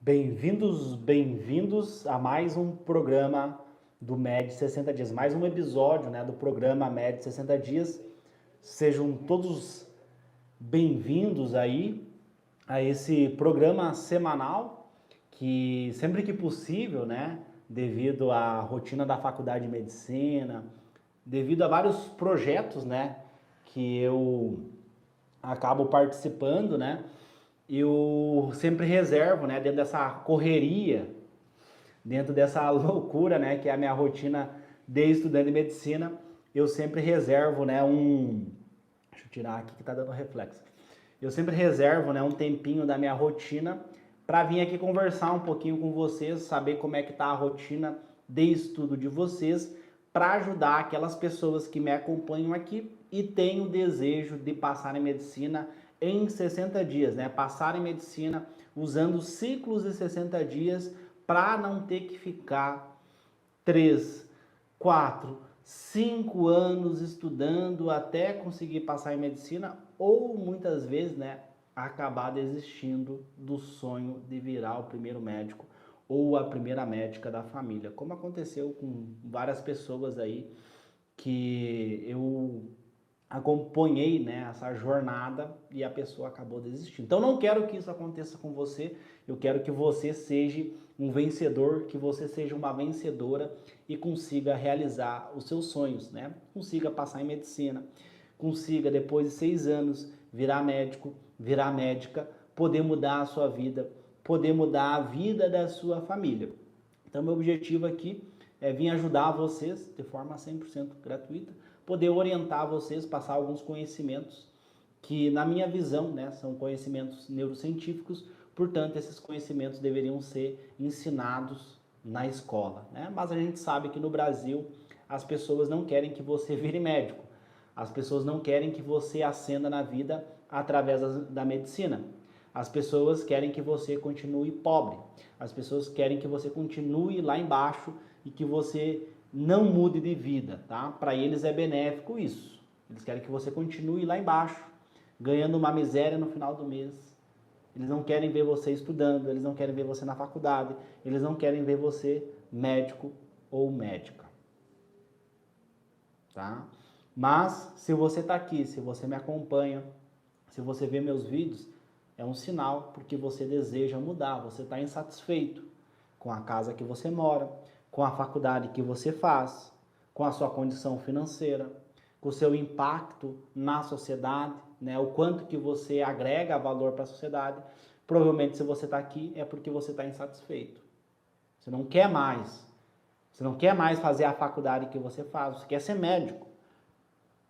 Bem-vindos, bem-vindos a mais um programa do MED 60 Dias, mais um episódio, do programa MED 60 Dias. Sejam todos bem-vindos aí a esse programa semanal que sempre que possível, devido à rotina da Faculdade de Medicina, devido a vários projetos, que eu acabo participando, eu sempre reservo, dentro dessa correria, dentro dessa loucura, que é a minha rotina de estudante de medicina, eu sempre reservo, deixa eu tirar aqui que tá dando reflexo. Eu sempre reservo, um tempinho da minha rotina para vir aqui conversar um pouquinho com vocês, saber como é que tá a rotina de estudo de vocês, para ajudar aquelas pessoas que me acompanham aqui e têm o desejo de passar em medicina em 60 dias, Passar em medicina usando ciclos de 60 dias para não ter que ficar 3, 4, 5 anos estudando até conseguir passar em medicina ou muitas vezes, acabar desistindo do sonho de virar o primeiro médico ou a primeira médica da família, como aconteceu com várias pessoas aí que eu acompanhei, essa jornada e a pessoa acabou desistindo. Então não quero que isso aconteça com você, eu quero que você seja um vencedor, que você seja uma vencedora e consiga realizar os seus sonhos, Consiga passar em medicina, consiga depois de 6 anos virar médico, virar médica, poder mudar a sua vida, poder mudar a vida da sua família. Então meu objetivo aqui é vir ajudar vocês de forma 100% gratuita, poder orientar vocês, passar alguns conhecimentos que, na minha visão, são conhecimentos neurocientíficos, portanto, esses conhecimentos deveriam ser ensinados na escola, Mas a gente sabe que no Brasil as pessoas não querem que você vire médico, as pessoas não querem que você ascenda na vida através da medicina. As pessoas querem que você continue pobre. As pessoas querem que você continue lá embaixo e que você não mude de vida, tá? Para eles é benéfico isso. Eles querem que você continue lá embaixo, ganhando uma miséria no final do mês. Eles não querem ver você estudando, eles não querem ver você na faculdade, eles não querem ver você médico ou médica, tá? Mas se você está aqui, se você me acompanha, se você vê meus vídeos, é um sinal porque você deseja mudar, você está insatisfeito com a casa que você mora, com a faculdade que você faz, com a sua condição financeira, com o seu impacto na sociedade, o quanto que você agrega valor para a sociedade. Provavelmente se você está aqui é porque você está insatisfeito. Você não quer mais. Você não quer mais fazer a faculdade que você faz, você quer ser médico.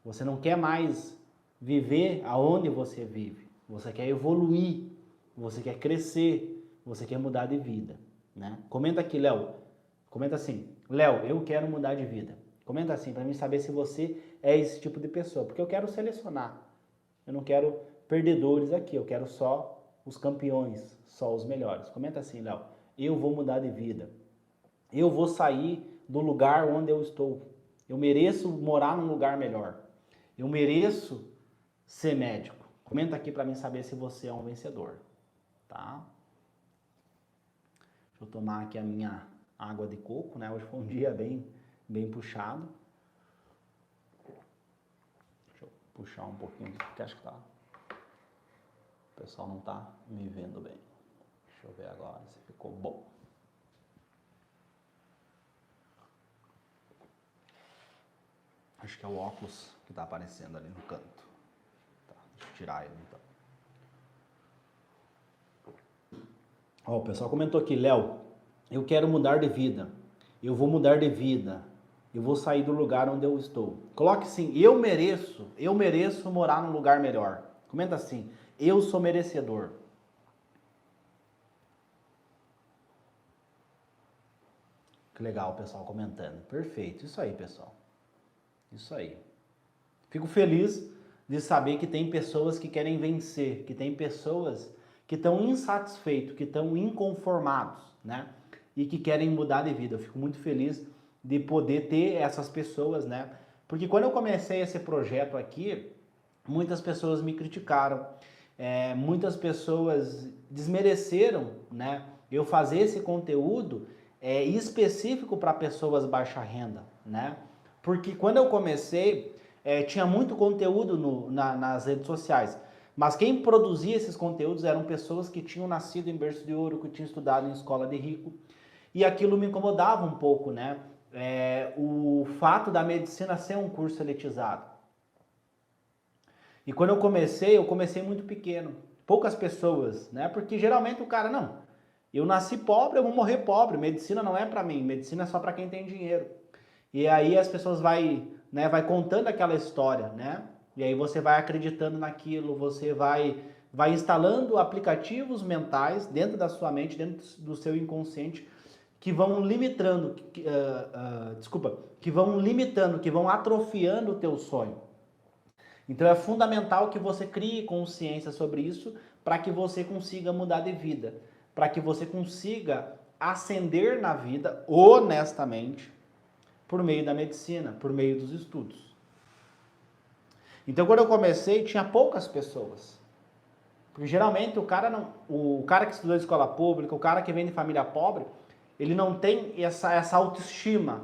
Você não quer mais viver aonde você vive. Você quer evoluir, você quer crescer, você quer mudar de vida, Comenta aqui, Léo. Comenta assim, Léo, eu quero mudar de vida. Comenta assim para mim saber se você é esse tipo de pessoa, porque eu quero selecionar. Eu não quero perdedores aqui, eu quero só os campeões, só os melhores. Comenta assim, Léo, eu vou mudar de vida. Eu vou sair do lugar onde eu estou. Eu mereço morar num lugar melhor. Eu mereço ser médico. Comenta aqui para mim saber se você é um vencedor, tá? Deixa eu tomar aqui a minha água de coco, Hoje foi um dia bem puxado. Deixa eu puxar um pouquinho, porque acho que tá... O pessoal não tá me vendo bem. Deixa eu ver agora se ficou bom. Acho que é o óculos que tá aparecendo ali no canto. Tá, deixa eu tirar ele então. Ó, o pessoal comentou aqui, Léo, eu quero mudar de vida. Eu vou mudar de vida. Eu vou sair do lugar onde eu estou. Coloque assim, eu mereço morar num lugar melhor. Comenta assim, eu sou merecedor. Que legal o pessoal comentando. Perfeito, isso aí, pessoal. Isso aí. Fico feliz de saber que tem pessoas que querem vencer, que tem pessoas que estão insatisfeitos, que estão inconformados, E que querem mudar de vida. Eu fico muito feliz de poder ter essas pessoas, Porque quando eu comecei esse projeto aqui, muitas pessoas me criticaram, muitas pessoas desmereceram, eu fazer esse conteúdo específico para pessoas baixa renda, né? Porque quando eu comecei, tinha muito conteúdo nas redes sociais, mas quem produzia esses conteúdos eram pessoas que tinham nascido em berço de ouro, que tinham estudado em escola de rico, e aquilo me incomodava um pouco, né? O fato da medicina ser um curso elitizado. E quando eu comecei muito pequeno, poucas pessoas, né? Porque geralmente o cara, não, eu nasci pobre, eu vou morrer pobre, medicina não é para mim, medicina é só para quem tem dinheiro. E aí as pessoas vai contando aquela história, né? E aí você vai acreditando naquilo, você vai instalando aplicativos mentais dentro da sua mente, dentro do seu inconsciente, que vão limitando, que vão atrofiando o teu sonho. Então é fundamental que você crie consciência sobre isso para que você consiga mudar de vida, para que você consiga ascender na vida honestamente por meio da medicina, por meio dos estudos. Então quando eu comecei tinha poucas pessoas. Porque geralmente o cara que estudou em escola pública, o cara que vem de família pobre, ele não tem essa autoestima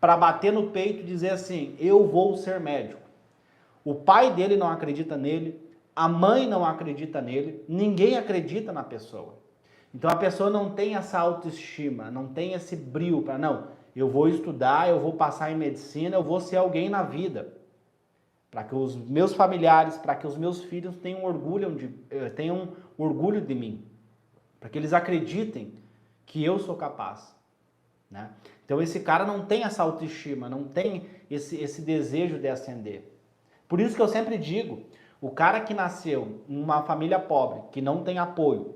para bater no peito e dizer assim, eu vou ser médico. O pai dele não acredita nele, a mãe não acredita nele, ninguém acredita na pessoa. Então a pessoa não tem essa autoestima, não tem esse brio para, não, eu vou estudar, eu vou passar em medicina, eu vou ser alguém na vida. Para que os meus familiares, para que os meus filhos tenham orgulho de mim. Para que eles acreditem que eu sou capaz. Né? Então esse cara não tem essa autoestima, não tem esse desejo de ascender. Por isso que eu sempre digo, o cara que nasceu em uma família pobre, que não tem apoio,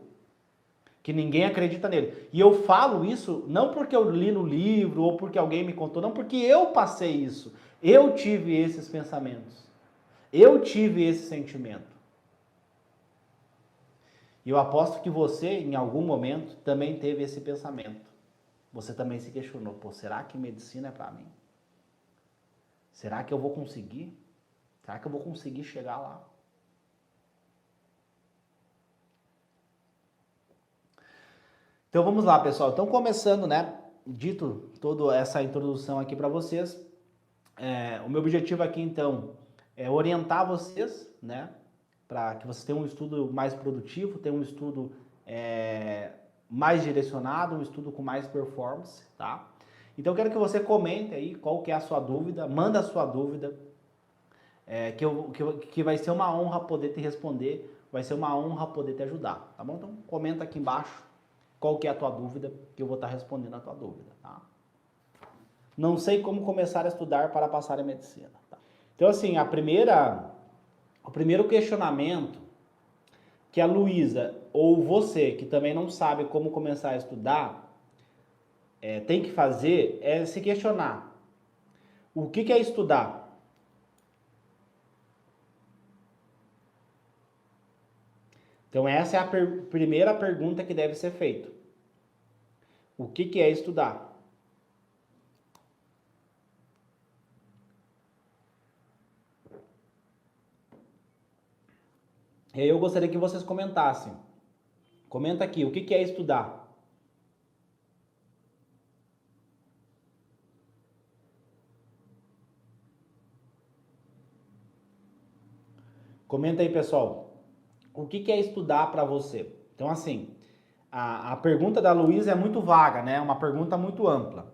que ninguém acredita nele. E eu falo isso não porque eu li no livro ou porque alguém me contou, não, porque eu passei isso. Eu tive esses pensamentos. Eu tive esse sentimento. E eu aposto que você, em algum momento, também teve esse pensamento. Você também se questionou, pô, será que medicina é para mim? Será que eu vou conseguir? Será que eu vou conseguir chegar lá? Então vamos lá, pessoal. Então começando, né? Dito toda essa introdução aqui para vocês, o meu objetivo aqui então é orientar vocês, né? Para que vocês tenham um estudo mais produtivo, tenham um estudo mais direcionado, um estudo com mais performance, tá? Então eu quero que você comente aí qual que é a sua dúvida, manda a sua dúvida, que vai ser uma honra poder te responder, vai ser uma honra poder te ajudar, tá bom? Então comenta aqui embaixo qual que é a tua dúvida, que eu vou estar respondendo a tua dúvida, tá? Não sei como começar a estudar para passar em medicina. Tá? Então assim, o primeiro questionamento que a Luísa ou você, que também não sabe como começar a estudar, tem que fazer é se questionar. O que é estudar? Então essa é a primeira pergunta que deve ser feita. O que é estudar? E aí eu gostaria que vocês comentassem. Comenta aqui, o que é estudar? Comenta aí, pessoal. O que é estudar para você? Então, assim, a pergunta da Luísa é muito vaga, né? Uma pergunta muito ampla.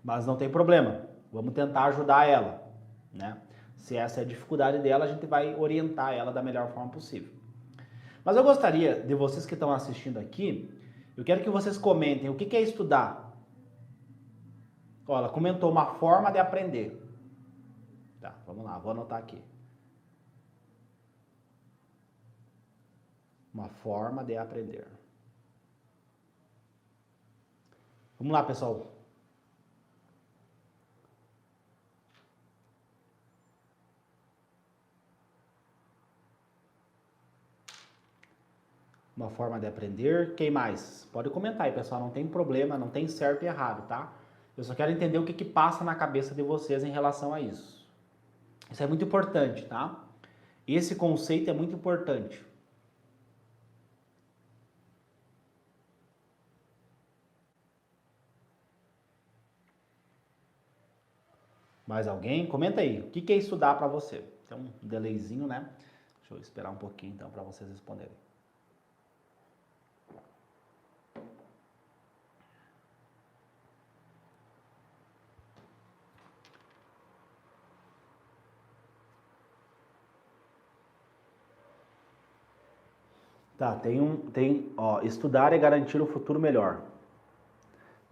Mas não tem problema. Vamos tentar ajudar ela, né? Se essa é a dificuldade dela, a gente vai orientar ela da melhor forma possível. Mas eu gostaria de vocês que estão assistindo aqui, eu quero que vocês comentem o que é estudar. Ó, ela comentou uma forma de aprender. Tá, vamos lá, vou anotar aqui. Uma forma de aprender. Vamos lá, pessoal. Uma forma de aprender. Quem mais? Pode comentar aí, pessoal. Não tem problema, não tem certo e errado, tá? Eu só quero entender o que passa na cabeça de vocês em relação a isso. Isso é muito importante, tá? Esse conceito é muito importante. Mais alguém? Comenta aí. O que é estudar para você? Tem um delayzinho, né? Deixa eu esperar um pouquinho então para vocês responderem. Tá, ó, estudar é garantir o futuro melhor.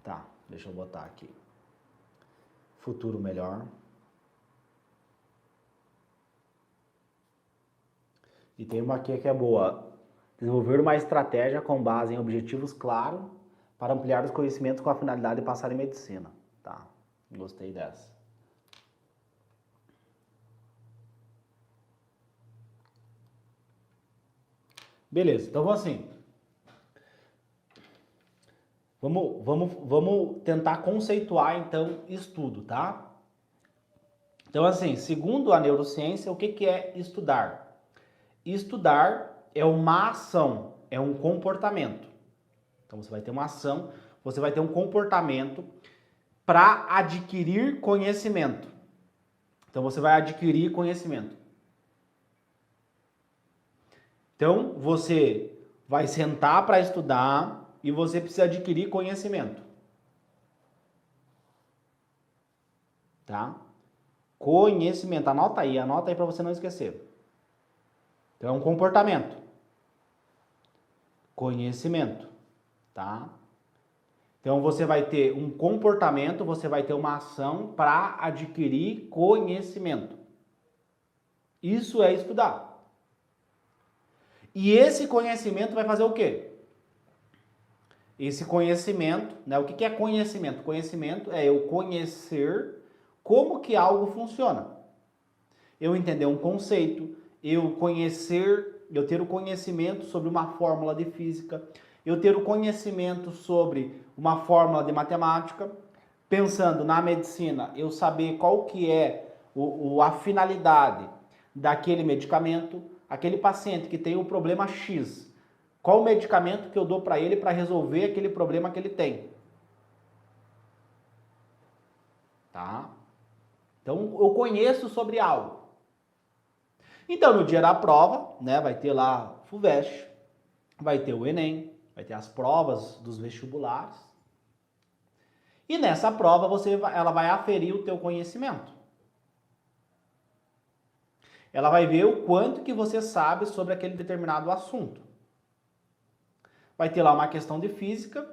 Tá, deixa eu botar aqui. Futuro melhor. E tem uma aqui que é boa. Desenvolver uma estratégia com base em objetivos claros para ampliar os conhecimentos com a finalidade de passar em medicina. Tá, gostei dessa. Beleza, então vamos assim. Vamos tentar conceituar, então, estudo, tá? Então, assim, segundo a neurociência, o que é estudar? Estudar é uma ação, é um comportamento. Então, você vai ter uma ação, você vai ter um comportamento para adquirir conhecimento. Então, você vai adquirir conhecimento. Então, você vai sentar para estudar e você precisa adquirir conhecimento. Tá? Conhecimento, anota aí para você não esquecer. Então, é um comportamento. Conhecimento, tá? Então, você vai ter um comportamento, você vai ter uma ação para adquirir conhecimento. Isso é estudar. E esse conhecimento vai fazer o quê? Esse conhecimento, né? O que é conhecimento? Conhecimento é eu conhecer como que algo funciona. Eu entender um conceito, eu ter o conhecimento sobre uma fórmula de física, eu ter o conhecimento sobre uma fórmula de matemática, pensando na medicina, eu saber qual que é a finalidade daquele medicamento, aquele paciente que tem o problema X, qual o medicamento que eu dou para ele para resolver aquele problema que ele tem. Tá? Então, eu conheço sobre algo. Então, no dia da prova, né, vai ter lá o FUVEST, vai ter o Enem, vai ter as provas dos vestibulares. E nessa prova, ela vai aferir o teu conhecimento. Ela vai ver o quanto que você sabe sobre aquele determinado assunto. Vai ter lá uma questão de física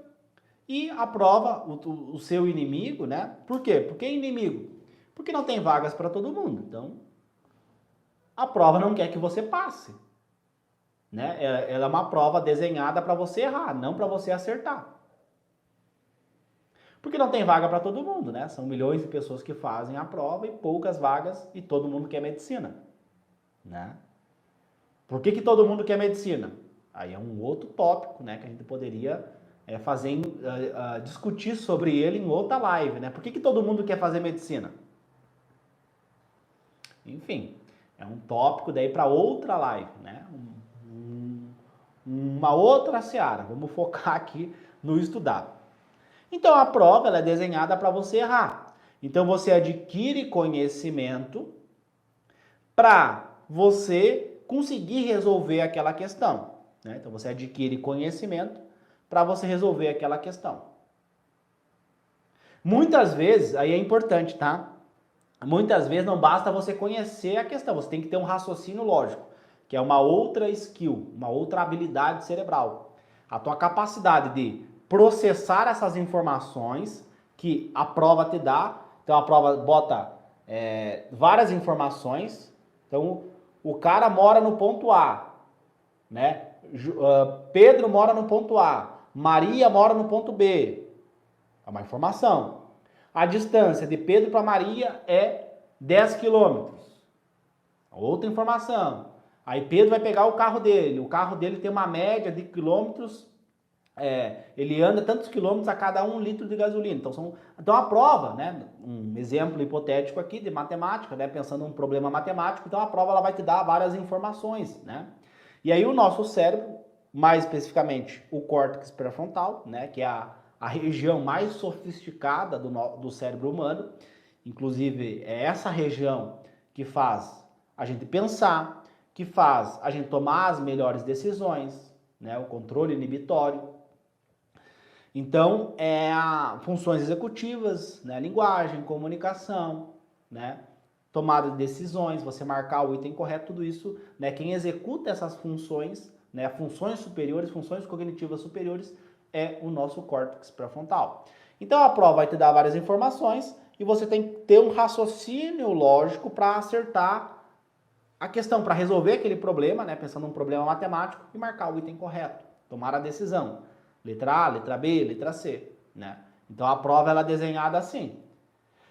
e a prova, o seu inimigo, né? Por quê? Por que inimigo? Porque não tem vagas para todo mundo. Então, a prova não quer que você passe. Né? Ela é uma prova desenhada para você errar, não para você acertar. Porque não tem vaga para todo mundo, né? São milhões de pessoas que fazem a prova e poucas vagas e todo mundo quer medicina. Né? Por que todo mundo quer medicina? Aí é um outro tópico, né, que a gente poderia discutir sobre ele em outra live, né? Por que todo mundo quer fazer medicina? Enfim, é um tópico daí para outra live, né? Uma outra seara. Vamos focar aqui no estudar. Então a prova ela é desenhada para você errar. Então você adquire conhecimento para você conseguir resolver aquela questão. Né? Então você adquire conhecimento para você resolver aquela questão. Muitas vezes, aí é importante, tá? Muitas vezes não basta você conhecer a questão, você tem que ter um raciocínio lógico, que é uma outra skill, uma outra habilidade cerebral. A tua capacidade de processar essas informações que a prova te dá. Então a prova bota várias informações. Então o cara mora no ponto A, né? Pedro mora no ponto A, Maria mora no ponto B. É uma informação. A distância de Pedro para Maria é 10 quilômetros. Outra informação. Aí Pedro vai pegar o carro dele tem uma média de quilômetros, ele anda tantos quilômetros a cada 1 litro de gasolina. Então a prova, né, um exemplo hipotético aqui de matemática, né, pensando num problema matemático, então a prova ela vai te dar várias informações, né? E aí o nosso cérebro, mais especificamente o córtex pré-frontal, né, que é a região mais sofisticada do cérebro humano, Inclusive, é essa região que faz a gente pensar, que faz a gente tomar as melhores decisões, né? O controle inibitório. Então, funções executivas, né? Linguagem, comunicação, né? Tomada de decisões, você marcar o item correto, tudo isso, né? Quem executa essas funções, né? Funções superiores, funções cognitivas superiores, é o nosso córtex pré-frontal. Então, a prova vai te dar várias informações e você tem que ter um raciocínio lógico para acertar a questão, para resolver aquele problema, né? Pensando num problema matemático e marcar o item correto, tomar a decisão. Letra A, letra B, letra C, né? Então a prova ela é desenhada assim.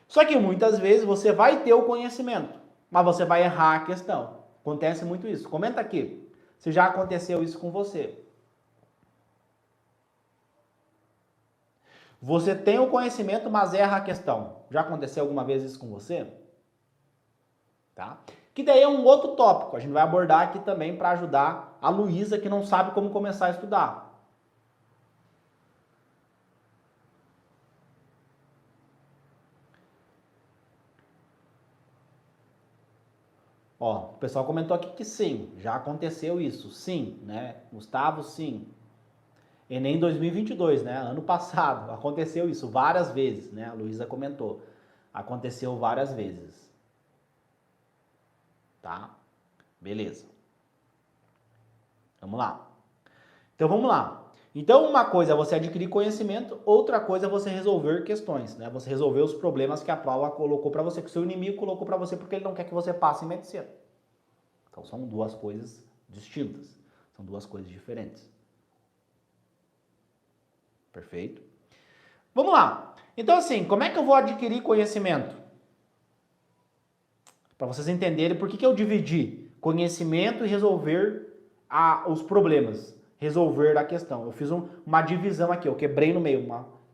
Só que muitas vezes você vai ter o conhecimento, mas você vai errar a questão. Acontece muito isso. Comenta aqui se já aconteceu isso com você. Você tem o conhecimento, mas erra a questão. Já aconteceu alguma vez isso com você? Tá? Que daí é um outro tópico. A gente vai abordar aqui também para ajudar a Luísa que não sabe como começar a estudar. Ó, o pessoal comentou aqui que sim, já aconteceu isso. Sim, né? Gustavo, sim. Enem 2022, né? Ano passado, aconteceu isso várias vezes, né? A Luísa comentou. Aconteceu várias vezes. Tá? Beleza. Vamos lá. Então vamos lá. Então uma coisa é você adquirir conhecimento, outra coisa é você resolver questões, né? Você resolver os problemas que a prova colocou para você, que o seu inimigo colocou para você porque ele não quer que você passe em medicina. Então são duas coisas distintas, são duas coisas diferentes. Perfeito? Vamos lá. Então assim, como é que eu vou adquirir conhecimento? Para vocês entenderem por que eu dividi conhecimento e resolver os problemas. Resolver a questão. Eu fiz uma divisão aqui, eu quebrei no meio,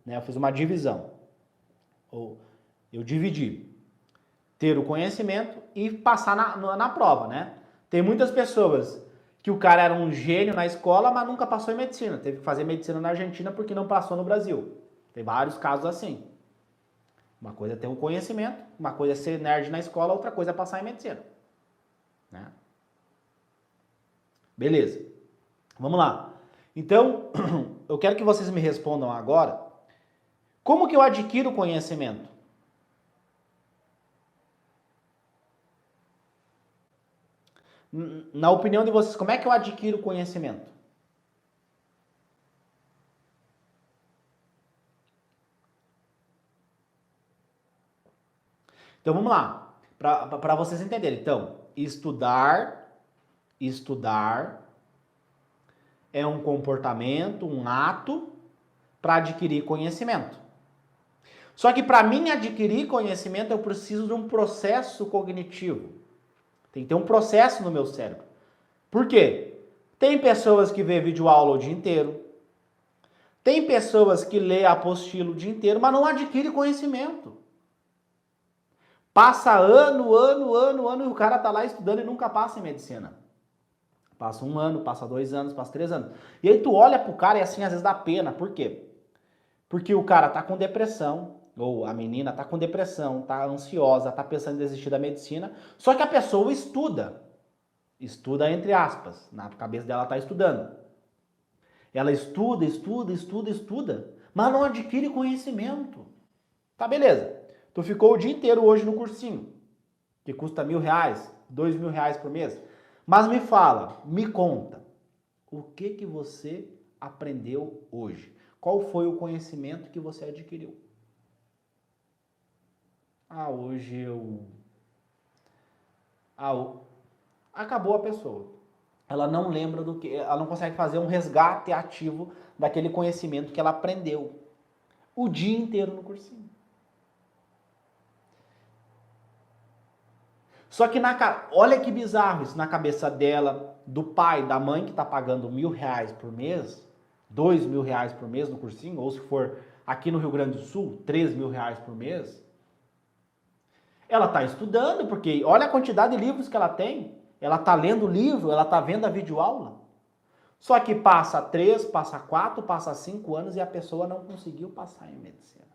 né? Eu fiz uma divisão. Eu dividi. Ter o conhecimento e passar na prova, né? Tem muitas pessoas que o cara era um gênio na escola, mas nunca passou em medicina. Teve que fazer medicina na Argentina porque não passou no Brasil. Tem vários casos assim. Uma coisa é ter o conhecimento, uma coisa é ser nerd na escola, outra coisa é passar em medicina. Né? Beleza. Vamos lá. Então, eu quero que vocês me respondam agora. Como que eu adquiro conhecimento? Na opinião de vocês, como é que eu adquiro conhecimento? Então vamos lá, para vocês entenderem. Então, estudar é um comportamento, um ato para adquirir conhecimento. Só que para mim adquirir conhecimento eu preciso de um processo cognitivo. Tem que ter um processo no meu cérebro. Por quê? Tem pessoas que vê videoaula o dia inteiro. Tem pessoas que lê a apostila o dia inteiro, mas não adquire conhecimento. Passa ano e o cara tá lá estudando e nunca passa em medicina. Passa 1 ano, passa 2 anos, passa 3 anos. E aí tu olha pro cara e assim às vezes dá pena. Por quê? Porque o cara tá com depressão, ou a menina tá com depressão, tá ansiosa, tá pensando em desistir da medicina, só que a pessoa estuda. Estuda entre aspas, na cabeça dela tá estudando. Ela estuda, mas não adquire conhecimento. Tá, beleza. Tu ficou o dia inteiro hoje no cursinho, que custa R$1.000, R$2.000 por mês. Mas me fala, me conta, o que você aprendeu hoje? Qual foi o conhecimento que você adquiriu? Hoje eu... Acabou a pessoa. Ela não lembra do que... Ela não consegue fazer um resgate ativo daquele conhecimento que ela aprendeu o dia inteiro no cursinho. Só que, olha que bizarro isso, na cabeça dela, do pai, da mãe que está pagando R$1.000 por mês, R$2.000 por mês no cursinho, ou se for aqui no Rio Grande do Sul, R$3.000 por mês. Ela está estudando, porque olha a quantidade de livros que ela tem. Ela está lendo livro, ela está vendo a videoaula. Só que passa 3, passa 4, passa 5 anos e a pessoa não conseguiu passar em medicina.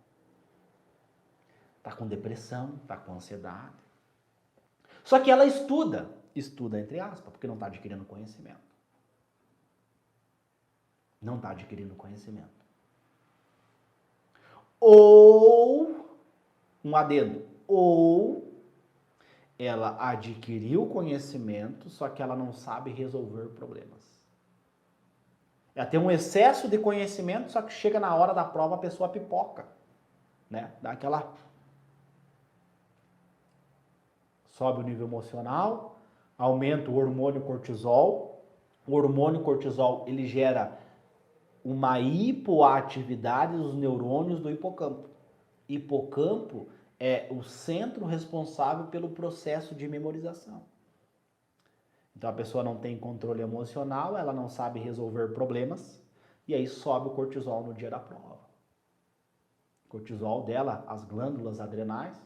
está com depressão, está com ansiedade. Só que ela estuda entre aspas, porque não está adquirindo conhecimento. Não está adquirindo conhecimento. Ou, um adendo, ou ela adquiriu conhecimento, só que ela não sabe resolver problemas. Ela tem um excesso de conhecimento, só que chega na hora da prova a pessoa pipoca, né? Dá aquela... Sobe o nível emocional, aumenta o hormônio cortisol. O hormônio cortisol, ele gera uma hipoatividade dos neurônios do hipocampo. Hipocampo é o centro responsável pelo processo de memorização. Então a pessoa não tem controle emocional, ela não sabe resolver problemas, e aí sobe o cortisol no dia da prova. O cortisol dela, as glândulas adrenais,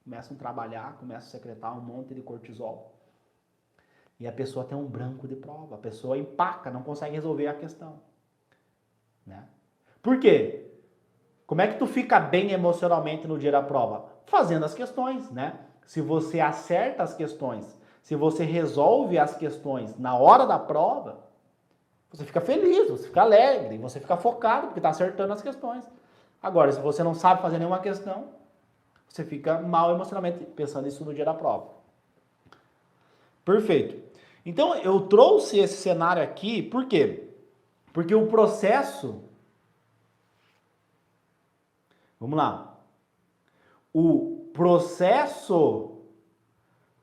começam a trabalhar, começam a secretar um monte de cortisol. E a pessoa tem um branco de prova, a pessoa empaca, não consegue resolver a questão. Né? Por quê? Como é que tu fica bem emocionalmente no dia da prova? Fazendo as questões, né? Se você acerta as questões, se você resolve as questões na hora da prova, você fica feliz, você fica alegre, você fica focado porque está acertando as questões. Agora, se você não sabe fazer nenhuma questão, você fica mal emocionalmente pensando isso no dia da prova. Perfeito. Então, eu trouxe esse cenário aqui, por quê? Porque o processo... Vamos lá. O processo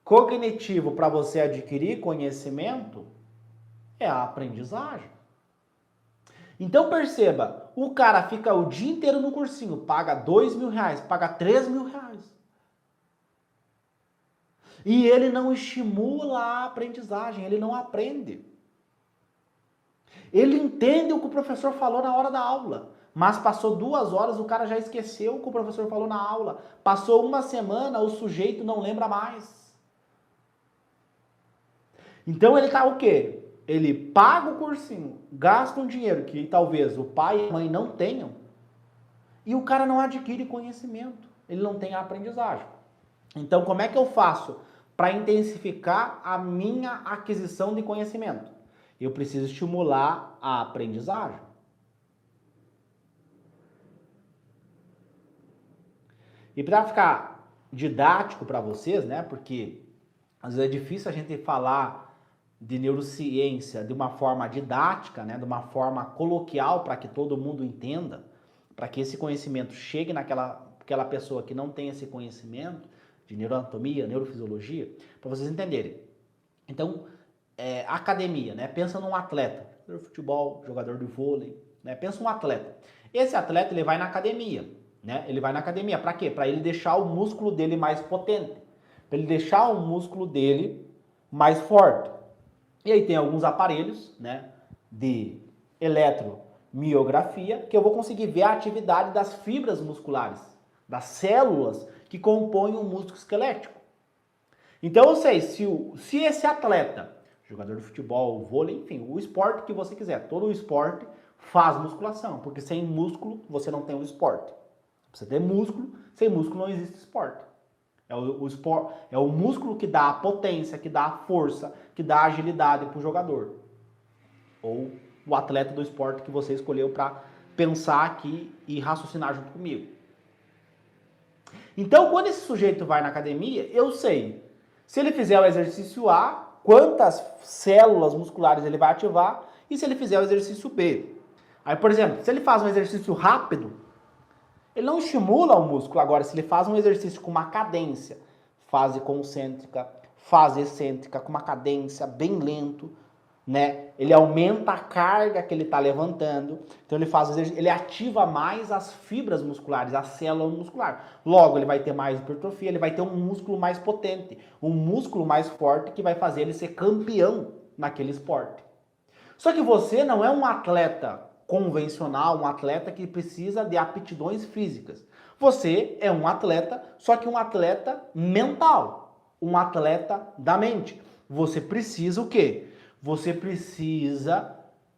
cognitivo para você adquirir conhecimento é a aprendizagem. Então perceba, o cara fica o dia inteiro no cursinho, paga R$2.000, paga R$3.000. E ele não estimula a aprendizagem, ele não aprende. Ele entende o que o professor falou na hora da aula, mas passou 2 horas, o cara já esqueceu o que o professor falou na aula. Passou 1 semana, o sujeito não lembra mais. Então ele tá o quê? Ele paga o cursinho, gasta um dinheiro que talvez o pai e a mãe não tenham, e o cara não adquire conhecimento, ele não tem a aprendizagem. Então como é que eu faço para intensificar a minha aquisição de conhecimento? Eu preciso estimular a aprendizagem. E para ficar didático para vocês, né? Porque às vezes é difícil a gente falar de neurociência de uma forma didática, né? De uma forma coloquial para que todo mundo entenda, para que esse conhecimento chegue naquela pessoa que não tem esse conhecimento de neuroanatomia, neurofisiologia, para vocês entenderem. Então, academia, né? Pensa num atleta, jogador de futebol, jogador de vôlei, né? Pensa um atleta. Esse atleta, ele vai na academia, né? Ele vai na academia, para quê? Para ele deixar o músculo dele mais potente, para ele deixar o músculo dele mais forte. E aí tem alguns aparelhos, né, de eletromiografia, que eu vou conseguir ver a atividade das fibras musculares, das células que compõem o músculo esquelético. Então eu sei, se esse atleta, jogador de futebol, vôlei, enfim, o esporte que você quiser, todo o esporte faz musculação, porque sem músculo você não tem o esporte. Você tem músculo, sem músculo não existe esporte. É o músculo que dá a potência, que dá a força, que dá a agilidade para o jogador. Ou o atleta do esporte que você escolheu para pensar aqui e raciocinar junto comigo. Então, quando esse sujeito vai na academia, eu sei, se ele fizer o exercício A, quantas células musculares ele vai ativar, e se ele fizer o exercício B. Aí, por exemplo, se ele faz um exercício rápido, ele não estimula o músculo. Agora, se ele faz um exercício com uma cadência, fase concêntrica, fase excêntrica, com uma cadência bem lento, né? Ele aumenta a carga que ele está levantando. Então ele ativa mais as fibras musculares, a célula muscular. Logo, ele vai ter mais hipertrofia, ele vai ter um músculo mais potente, um músculo mais forte que vai fazer ele ser campeão naquele esporte. Só que você não é um atleta convencional, um atleta que precisa de aptidões físicas. Você é um atleta, só que um atleta mental, um atleta da mente. Você precisa o quê? Você precisa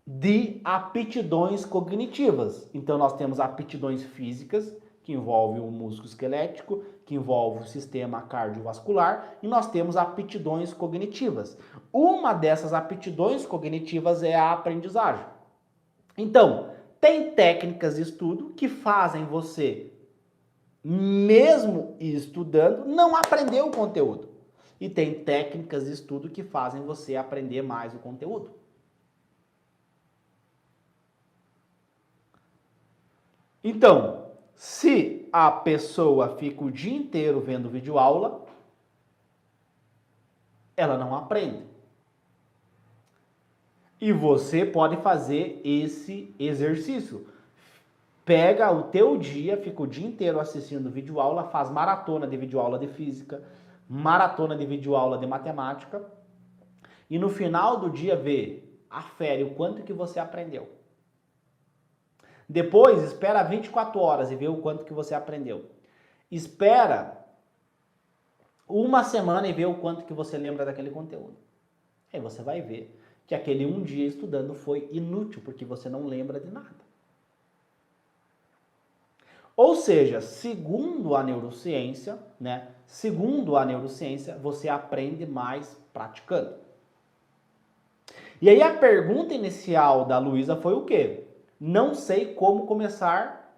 de aptidões cognitivas. Então nós temos aptidões físicas que envolve o músculo esquelético, que envolve o sistema cardiovascular, e nós temos aptidões cognitivas. Uma dessas aptidões cognitivas é a aprendizagem. Então, tem técnicas de estudo que fazem você, mesmo estudando, não aprender o conteúdo. E tem técnicas de estudo que fazem você aprender mais o conteúdo. Então, se a pessoa fica o dia inteiro vendo videoaula, ela não aprende. E você pode fazer esse exercício. Pega o teu dia, fica o dia inteiro assistindo videoaula, faz maratona de videoaula de física, maratona de videoaula de matemática, e no final do dia afere o quanto que você aprendeu. Depois, espera 24 horas e vê o quanto que você aprendeu. Espera uma semana e vê o quanto que você lembra daquele conteúdo. Aí você vai ver que aquele um dia estudando foi inútil, porque você não lembra de nada. Ou seja, segundo a neurociência, você aprende mais praticando. E aí a pergunta inicial da Luísa foi o quê? Não sei como começar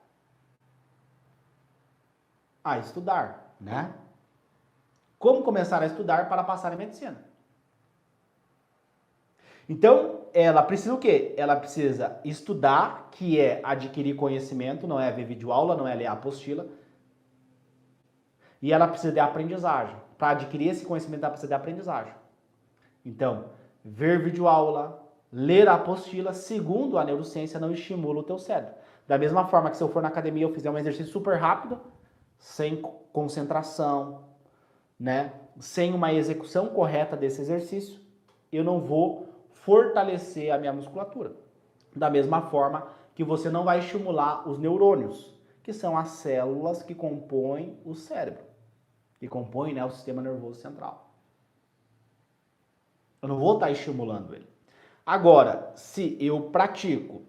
a estudar, né? Como começar a estudar para passar em medicina? Então, ela precisa o quê? Ela precisa estudar, que é adquirir conhecimento, não é ver videoaula, não é ler a apostila. E ela precisa de aprendizagem. Para adquirir esse conhecimento, ela precisa de aprendizagem. Então, ver videoaula, ler a apostila, segundo a neurociência, não estimula o teu cérebro. Da mesma forma que se eu for na academia e eu fizer um exercício super rápido, sem concentração, né? Sem uma execução correta desse exercício, eu não vou fortalecer a minha musculatura. Da mesma forma que você não vai estimular os neurônios, que são as células que compõem o cérebro, que compõem, né, o sistema nervoso central. Eu não vou estar estimulando ele. Agora, se eu pratico,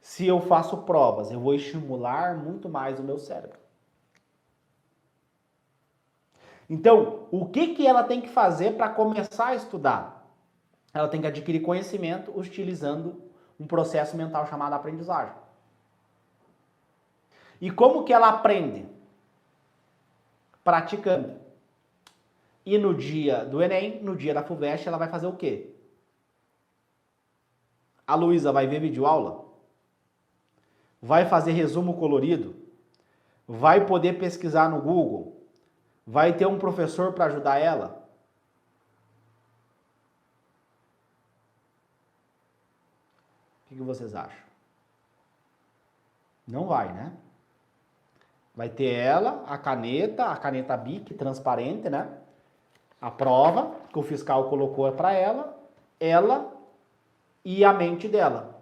se eu faço provas, eu vou estimular muito mais o meu cérebro. Então, o que ela tem que fazer para começar a estudar? Ela tem que adquirir conhecimento utilizando um processo mental chamado aprendizagem. E como que ela aprende? Praticando. E no dia do Enem, no dia da FUVEST, ela vai fazer o quê? A Luísa vai ver videoaula? Vai fazer resumo colorido? Vai poder pesquisar no Google? Vai ter um professor para ajudar ela? O que vocês acham? Não vai, né? Vai ter ela, a caneta Bic transparente, né? A prova que o fiscal colocou para ela e a mente dela.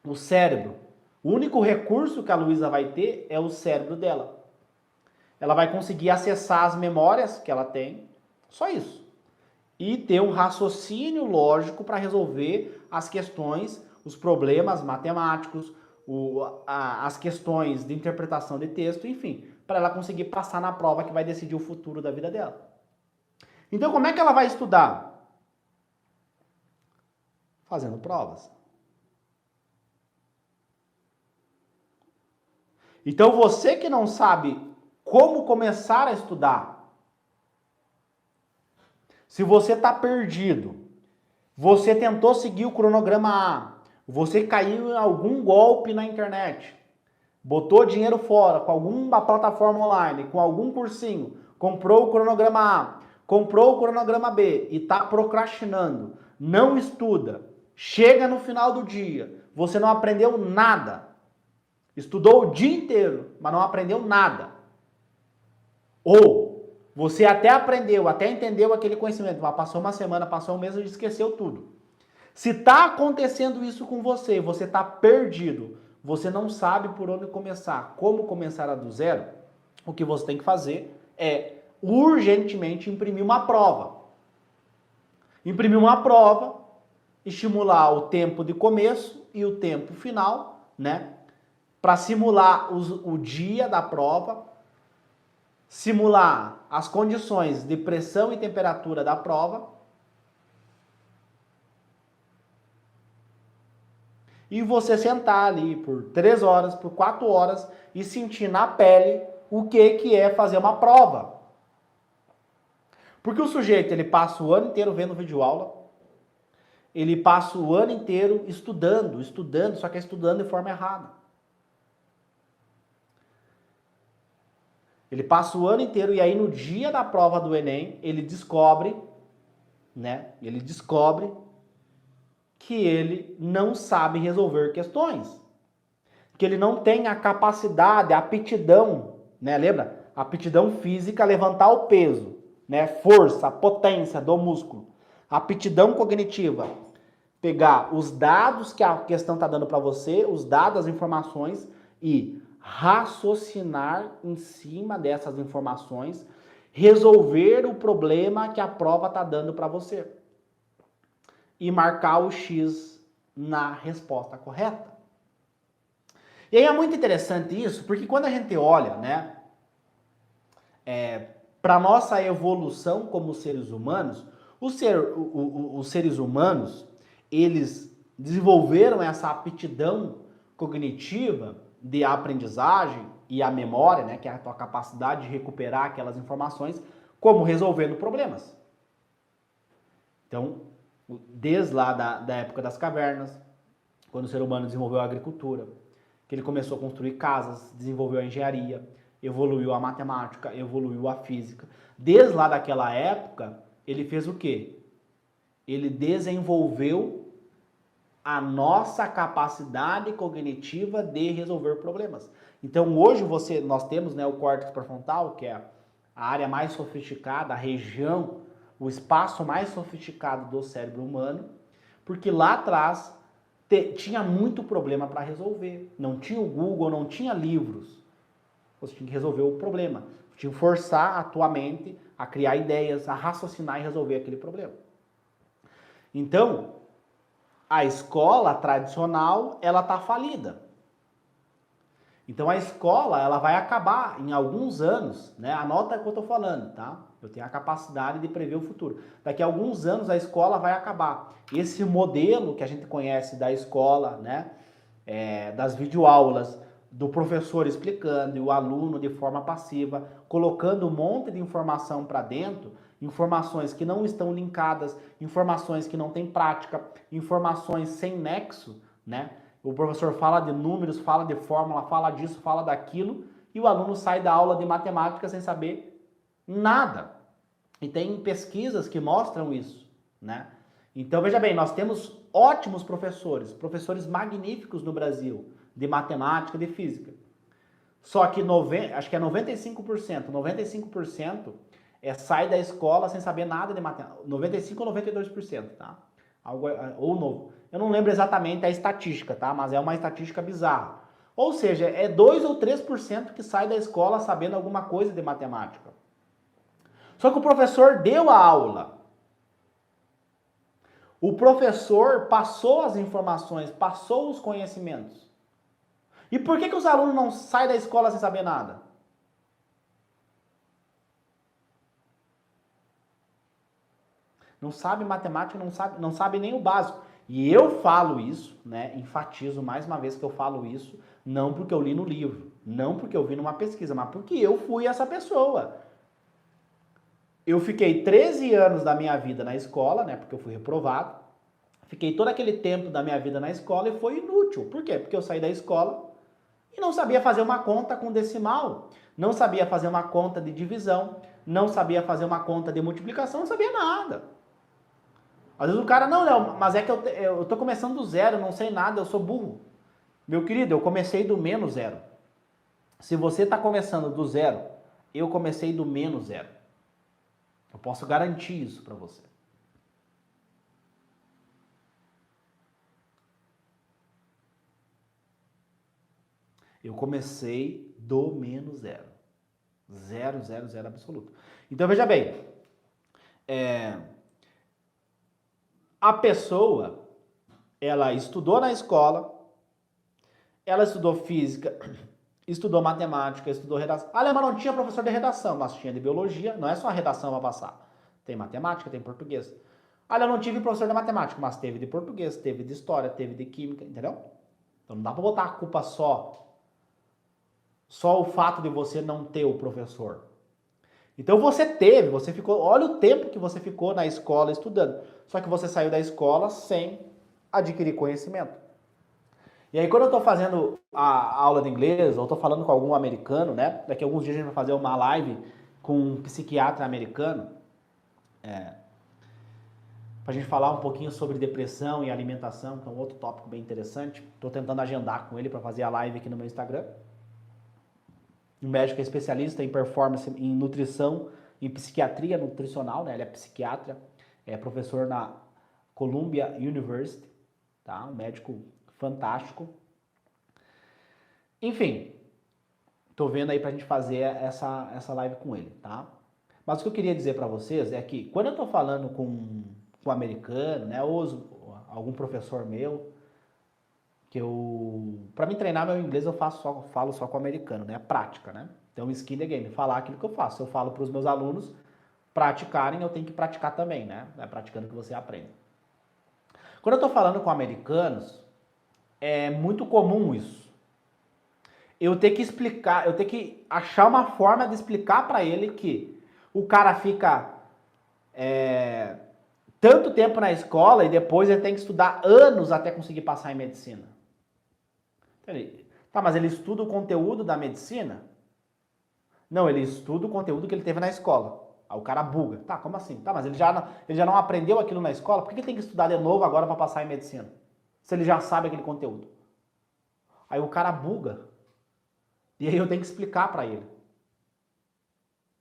O cérebro. O único recurso que a Luísa vai ter é o cérebro dela. Ela vai conseguir acessar as memórias que ela tem, só isso. E ter um raciocínio lógico para resolver as questões, os problemas matemáticos, as questões de interpretação de texto, enfim, para ela conseguir passar na prova que vai decidir o futuro da vida dela. Então, como é que ela vai estudar? Fazendo provas. Então, você que não sabe como começar a estudar, se você está perdido, você tentou seguir o cronograma A, você caiu em algum golpe na internet, botou dinheiro fora com alguma plataforma online, com algum cursinho, comprou o cronograma A, comprou o cronograma B e está procrastinando, não estuda, chega no final do dia, você não aprendeu nada, estudou o dia inteiro, mas não aprendeu nada. Ou você até aprendeu, até entendeu aquele conhecimento, mas passou uma semana, passou um mês e esqueceu tudo. Se está acontecendo isso com você, você está perdido, você não sabe por onde começar, como começar do zero, o que você tem que fazer é urgentemente imprimir uma prova. Imprimir uma prova, estimular o tempo de começo e o tempo final, né? para simular o dia da prova, simular as condições de pressão e temperatura da prova, e você sentar ali por 3 horas, por 4 horas e sentir na pele o que é fazer uma prova. Porque o sujeito, ele passa o ano inteiro vendo videoaula, ele passa o ano inteiro estudando, só que é estudando de forma errada. Ele passa o ano inteiro e aí no dia da prova do Enem, ele descobre, né? Ele descobre que ele não sabe resolver questões. Que ele não tem a capacidade, a aptidão, né? Lembra? A aptidão física, levantar o peso, né? Força, potência do músculo. A aptidão cognitiva, pegar os dados que a questão está dando para você, os dados, as informações e raciocinar em cima dessas informações, resolver o problema que a prova está dando para você e marcar o X na resposta correta. E aí é muito interessante isso, porque quando a gente olha, né, para nossa evolução como seres humanos, os seres humanos, eles desenvolveram essa aptidão cognitiva de aprendizagem e a memória, né, que é a tua capacidade de recuperar aquelas informações, como resolvendo problemas. Então, desde lá da época das cavernas, quando o ser humano desenvolveu a agricultura, que ele começou a construir casas, desenvolveu a engenharia, evoluiu a matemática, evoluiu a física. Desde lá daquela época, ele fez o quê? Ele desenvolveu a nossa capacidade cognitiva de resolver problemas. Então hoje nós temos, né, o córtex pré-frontal, que é a área mais sofisticada, a região, o espaço mais sofisticado do cérebro humano, porque lá atrás tinha muito problema para resolver. Não tinha o Google, não tinha livros. Você tinha que resolver o problema. Você tinha que forçar a tua mente a criar ideias, a raciocinar e resolver aquele problema. Então, a escola tradicional, ela está falida. Então a escola, ela vai acabar em alguns anos, né? Anota o que eu estou falando, tá? Eu tenho a capacidade de prever o futuro. Daqui a alguns anos a escola vai acabar. Esse modelo que a gente conhece da escola, né? Das videoaulas, do professor explicando e o aluno de forma passiva, colocando um monte de informação para dentro, informações que não estão linkadas, informações que não têm prática, informações sem nexo, né? O professor fala de números, fala de fórmula, fala disso, fala daquilo, e o aluno sai da aula de matemática sem saber nada. E tem pesquisas que mostram isso, né? Então, veja bem, nós temos ótimos professores magníficos no Brasil, de matemática, de física. Só que acho que é 95% sai da escola sem saber nada de matemática. 95 ou 92%, tá? Ou novo. Eu não lembro exatamente a estatística, tá? Mas é uma estatística bizarra. Ou seja, é 2 ou 3% que sai da escola sabendo alguma coisa de matemática. Só que o professor deu a aula. O professor passou as informações, passou os conhecimentos. E por que os alunos não saem da escola sem saber nada? Não sabe matemática, não sabe nem o básico. E eu falo isso, né? Enfatizo mais uma vez que eu falo isso, não porque eu li no livro, não porque eu vi numa pesquisa, mas porque eu fui essa pessoa. Eu fiquei 13 anos da minha vida na escola, né? Porque eu fui reprovado. Fiquei todo aquele tempo da minha vida na escola e foi inútil. Por quê? Porque eu saí da escola e não sabia fazer uma conta com decimal, não sabia fazer uma conta de divisão, não sabia fazer uma conta de multiplicação, não sabia nada. Às vezes o cara, não, Léo, mas é que eu tô começando do zero, não sei nada, eu sou burro. Meu querido, eu comecei do menos zero. Se você está começando do zero, eu comecei do menos zero. Eu posso garantir isso para você. Eu comecei do menos zero. Zero, zero, zero absoluto. Então, veja bem. A pessoa, ela estudou na escola, ela estudou física, estudou matemática, estudou redação. A Alemã não tinha professor de redação, mas tinha de biologia, não é só a redação para passar. Tem matemática, tem português. Olha, eu não tive professor de matemática, mas teve de português, teve de história, teve de química, entendeu? Então não dá para botar a culpa só o fato de você não ter o professor. Então você ficou, olha o tempo que você ficou na escola estudando. Só que você saiu da escola sem adquirir conhecimento. E aí quando eu tô fazendo a aula de inglês, ou tô falando com algum americano, né? Daqui a alguns dias a gente vai fazer uma live com um psiquiatra americano, pra gente falar um pouquinho sobre depressão e alimentação, que é um outro tópico bem interessante. Tô tentando agendar com ele para fazer a live aqui no meu Instagram. Um médico é especialista em performance, em nutrição, em psiquiatria nutricional, né? Ele é psiquiatra, é professor na Columbia University, tá? Um médico fantástico. Enfim, tô vendo aí pra gente fazer essa live com ele, tá? Mas o que eu queria dizer pra vocês é que quando eu tô falando com um americano, né? Ou algum professor meu, para me treinar meu inglês eu falo só com o americano, né? Prática, né? Então, skin the game, falar aquilo que eu faço. Se eu falo para os meus alunos praticarem, eu tenho que praticar também, né? É praticando que você aprende. Quando eu tô falando com americanos, é muito comum isso. Eu ter que explicar, eu ter que achar uma forma de explicar para ele que o cara fica tanto tempo na escola e depois ele tem que estudar anos até conseguir passar em medicina. Tá, mas ele estuda o conteúdo da medicina? Não, ele estuda o conteúdo que ele teve na escola. Aí o cara buga. Tá, como assim? Tá, mas ele já não aprendeu aquilo na escola? Por que ele tem que estudar de novo agora para passar em medicina? Se ele já sabe aquele conteúdo. Aí o cara buga. E aí eu tenho que explicar para ele.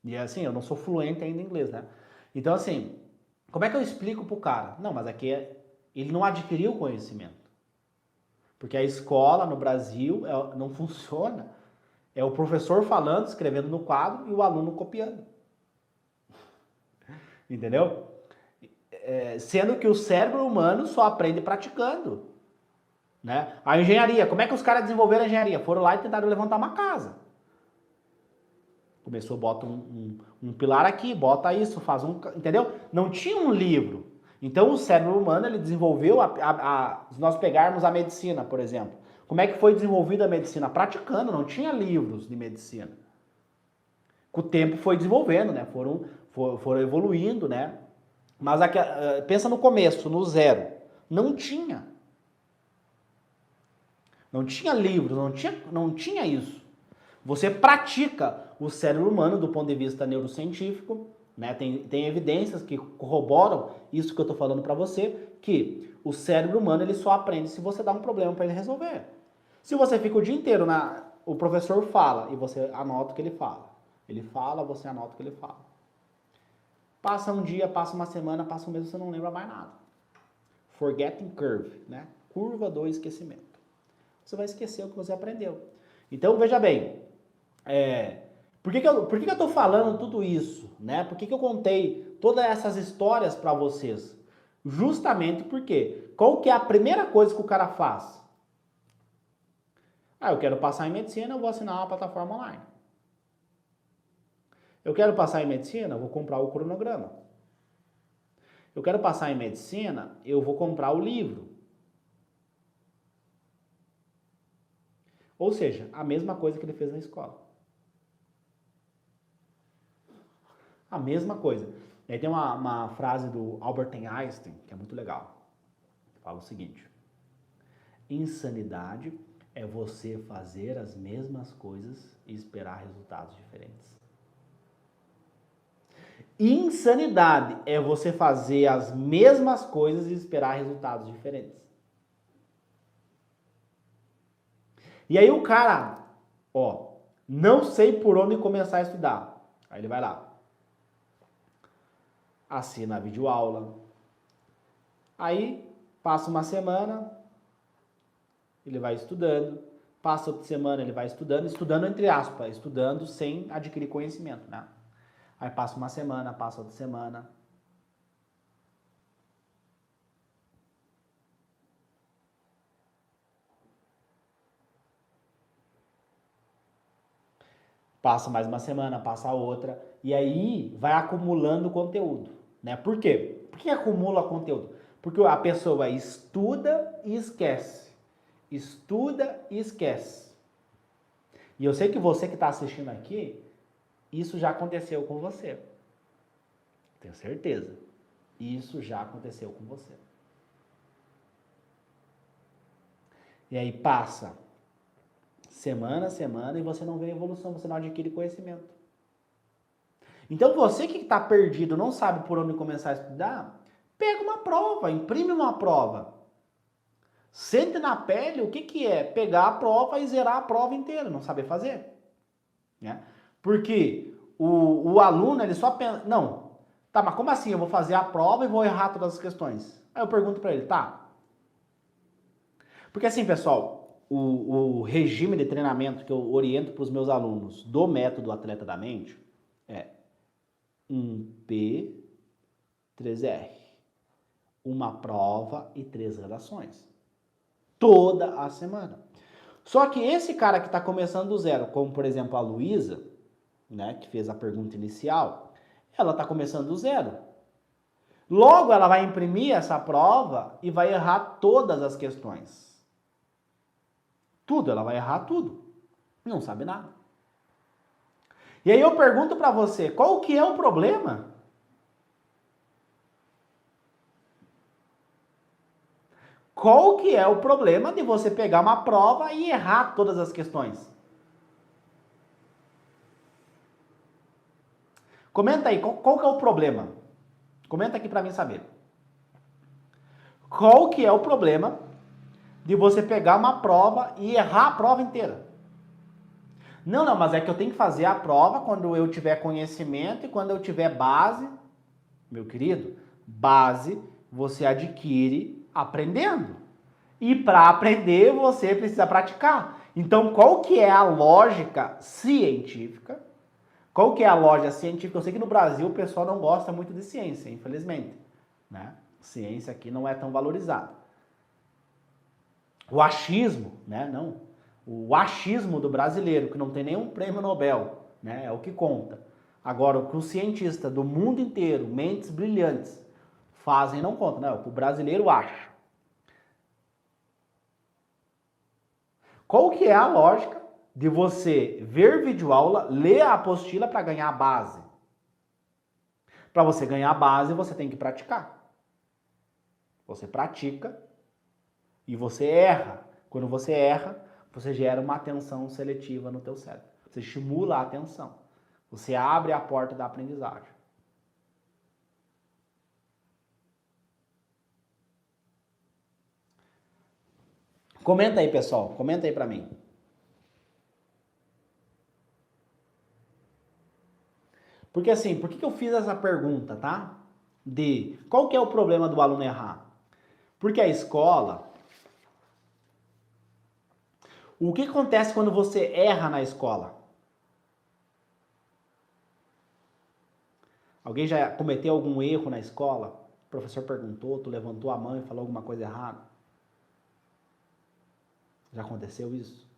E assim, eu não sou fluente ainda em inglês, né? Então assim, como é que eu explico pro cara? Não, mas aqui ele não adquiriu conhecimento. Porque a escola no Brasil não funciona. É o professor falando, escrevendo no quadro e o aluno copiando. Entendeu? Sendo que o cérebro humano só aprende praticando. Né? A engenharia, como é que os caras desenvolveram a engenharia? Foram lá e tentaram levantar uma casa. Começou, bota um pilar aqui, bota isso, faz um... Entendeu? Não tinha um livro. Então o cérebro humano, ele desenvolveu, se nós pegarmos a medicina, por exemplo. Como é que foi desenvolvida a medicina? Praticando, não tinha livros de medicina. Com o tempo foi desenvolvendo, né? Foram evoluindo, né? Mas aqui, pensa no começo, no zero. Não tinha. Não tinha livros, não tinha isso. Você pratica o cérebro humano do ponto de vista neurocientífico, né? Tem evidências que corroboram isso que eu estou falando para você, que o cérebro humano ele só aprende se você dá um problema para ele resolver. Se você fica o dia inteiro o professor fala e você anota o que ele fala. Ele fala, você anota o que ele fala. Passa um dia, passa uma semana, passa um mês, você não lembra mais nada. Forgetting curve, né? Curva do esquecimento. Você vai esquecer o que você aprendeu. Então, veja bem, por que eu estou falando tudo isso? Né? Por que eu contei todas essas histórias para vocês? Justamente porque, qual que é a primeira coisa que o cara faz? Eu quero passar em medicina, eu vou assinar uma plataforma online. Eu quero passar em medicina, eu vou comprar o cronograma. Eu quero passar em medicina, eu vou comprar o livro. Ou seja, a mesma coisa que ele fez na escola. A mesma coisa. E aí tem uma frase do Albert Einstein, que é muito legal. Fala o seguinte: insanidade é você fazer as mesmas coisas e esperar resultados diferentes. Insanidade é você fazer as mesmas coisas e esperar resultados diferentes. E aí o cara, não sei por onde começar a estudar. Aí ele vai lá. Assina a videoaula. Aí passa uma semana, ele vai estudando. Passa outra semana, ele vai estudando entre aspas, estudando sem adquirir conhecimento, né? Aí passa uma semana, passa outra semana. Passa mais uma semana, passa outra, e aí vai acumulando conteúdo, né? Por quê? Por que acumula conteúdo? Porque a pessoa estuda e esquece. Estuda e esquece. E eu sei que você que está assistindo aqui, isso já aconteceu com você. Tenho certeza. Isso já aconteceu com você. E aí passa semana, semana, e você não vê evolução, você não adquire conhecimento. Então você que está perdido, não sabe por onde começar a estudar, pega uma prova, imprime uma prova. Sente na pele o que é pegar a prova e zerar a prova inteira, não saber fazer. Né? Porque o aluno, ele só pensa, não, tá, mas como assim? Eu vou fazer a prova e vou errar todas as questões? Aí eu pergunto para ele, tá. Porque assim, pessoal, o regime de treinamento que eu oriento para os meus alunos do método Atleta da Mente é 1P, 3R. Uma prova e 3 redações. Toda a semana. Só que esse cara que está começando do zero, como por exemplo a Luísa, né, que fez a pergunta inicial, ela está começando do zero. Logo, ela vai imprimir essa prova e vai errar todas as questões. Tudo, ela vai errar tudo. Não sabe nada. E aí eu pergunto para você, qual que é o problema? Qual que é o problema de você pegar uma prova e errar todas as questões? Comenta aí, qual que é o problema? Comenta aqui para mim saber. Qual que é o problema de você pegar uma prova e errar a prova inteira? Não, mas é que eu tenho que fazer a prova quando eu tiver conhecimento e quando eu tiver base. Meu querido, base você adquire aprendendo. E para aprender, você precisa praticar. Então, qual que é a lógica científica? Qual que é a lógica científica? Eu sei que no Brasil o pessoal não gosta muito de ciência, infelizmente. Né? Ciência aqui não é tão valorizada. O achismo, né? Não. O achismo do brasileiro, que não tem nenhum prêmio Nobel, né? É o que conta. Agora, o que os cientistas do mundo inteiro, mentes brilhantes, fazem não conta, né? É o que o brasileiro acha. Qual que é a lógica de você ver videoaula, ler a apostila para ganhar a base? Para você ganhar a base, você tem que praticar. Você pratica e você erra. Quando você erra, você gera uma atenção seletiva no teu cérebro. Você estimula a atenção. Você abre a porta da aprendizagem. Comenta aí, pessoal. Comenta aí para mim. Porque assim, por que eu fiz essa pergunta, tá? De qual que é o problema do aluno errar? Porque a escola... O que acontece quando você erra na escola? Alguém já cometeu algum erro na escola? O professor perguntou, tu levantou a mão e falou alguma coisa errada? Já aconteceu isso?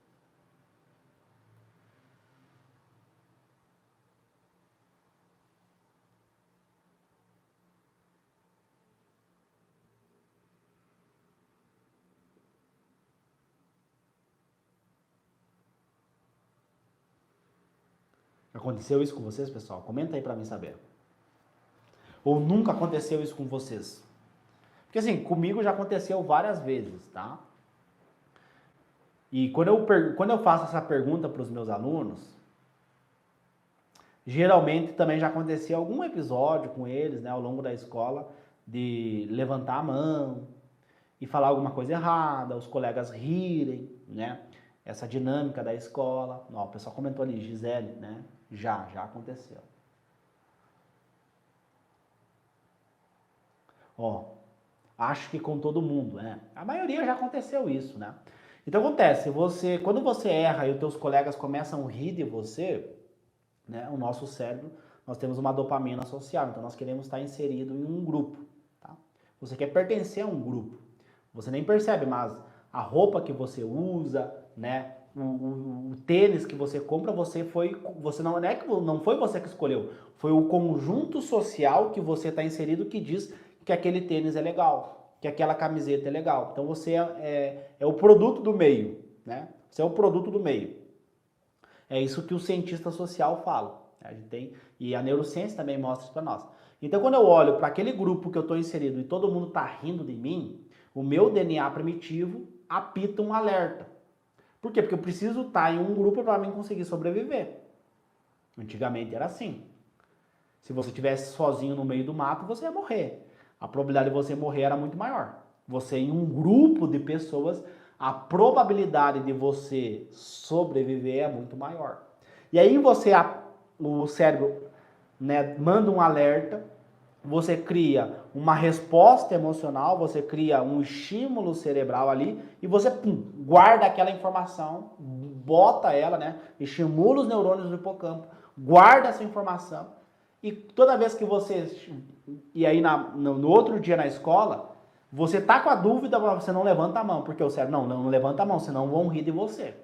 Aconteceu isso com vocês, pessoal? Comenta aí pra mim saber. Ou nunca aconteceu isso com vocês? Porque assim, comigo já aconteceu várias vezes, tá? E quando eu faço essa pergunta para os meus alunos, geralmente também já aconteceu algum episódio com eles, né, ao longo da escola, de levantar a mão e falar alguma coisa errada, os colegas rirem, né? Essa dinâmica da escola. Ó, o pessoal comentou ali, Gisele, né? Já aconteceu. Ó, acho que com todo mundo, né? A maioria já aconteceu isso, né? Então acontece, quando você erra e os teus colegas começam a rir de você, né? O nosso cérebro, nós temos uma dopamina social, então nós queremos estar inserido em um grupo, tá? Você quer pertencer a um grupo. Você nem percebe, mas a roupa que você usa, né? o tênis que você compra, você não é que não foi você que escolheu, foi o conjunto social que você está inserido que diz que aquele tênis é legal, que aquela camiseta é legal. Então você é o produto do meio, né? Você é o produto do meio. É isso que o cientista social fala. A gente tem, e a neurociência também mostra isso para nós. Então, quando eu olho para aquele grupo que eu estou inserido e todo mundo está rindo de mim, o meu DNA primitivo apita um alerta. Por quê? Porque eu preciso estar em um grupo para mim conseguir sobreviver. Antigamente era assim. Se você estivesse sozinho no meio do mato, você ia morrer. A probabilidade de você morrer era muito maior. Você em um grupo de pessoas, a probabilidade de você sobreviver é muito maior. E aí o cérebro, né, manda um alerta, você cria uma resposta emocional, você cria um estímulo cerebral ali e você guarda aquela informação, bota ela, né, estimula os neurônios do hipocampo, guarda essa informação e toda vez que você, e aí no outro dia na escola, você tá com a dúvida, você não levanta a mão, porque o cérebro, não levanta a mão, senão vão rir de você.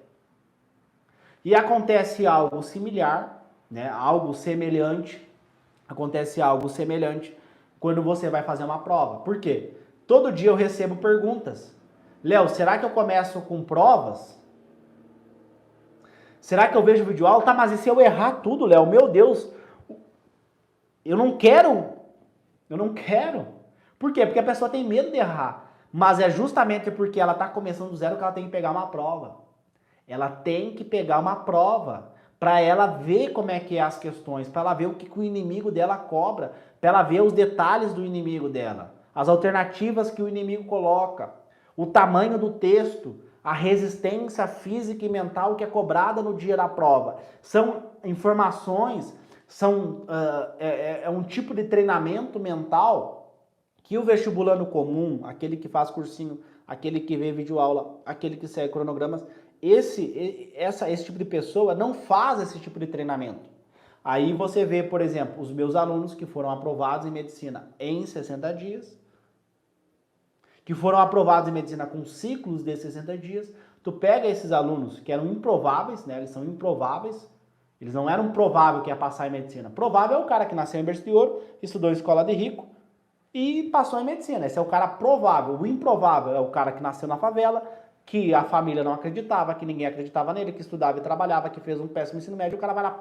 E acontece algo similar, né, algo semelhante, quando você vai fazer uma prova. Por quê? Todo dia eu recebo perguntas. Léo, será que eu começo com provas? Será que eu vejo vídeo aula? Tá, mas e se eu errar tudo, Léo? Meu Deus, eu não quero. Por quê? Porque a pessoa tem medo de errar. Mas é justamente porque ela está começando do zero que ela tem que pegar uma prova. Ela tem que pegar uma prova para ela ver como é que é as questões, para ela ver o que o inimigo dela cobra, para ela ver os detalhes do inimigo dela, as alternativas que o inimigo coloca, o tamanho do texto, a resistência física e mental que é cobrada no dia da prova. São informações, é um tipo de treinamento mental que o vestibulando comum, aquele que faz cursinho, aquele que vê videoaula, aquele que segue cronogramas, esse tipo de pessoa não faz esse tipo de treinamento. Aí você vê, por exemplo, os meus alunos que foram aprovados em medicina em 60 dias, que foram aprovados em medicina com ciclos de 60 dias, tu pega esses alunos que eram improváveis, né? Eles são improváveis, eles não eram provável que ia passar em medicina. Provável é o cara que nasceu em berço de ouro, estudou em escola de rico e passou em medicina. Esse é o cara provável. O improvável é o cara que nasceu na favela, que a família não acreditava, que ninguém acreditava nele, que estudava e trabalhava, que fez um péssimo ensino médio, o cara vai lá,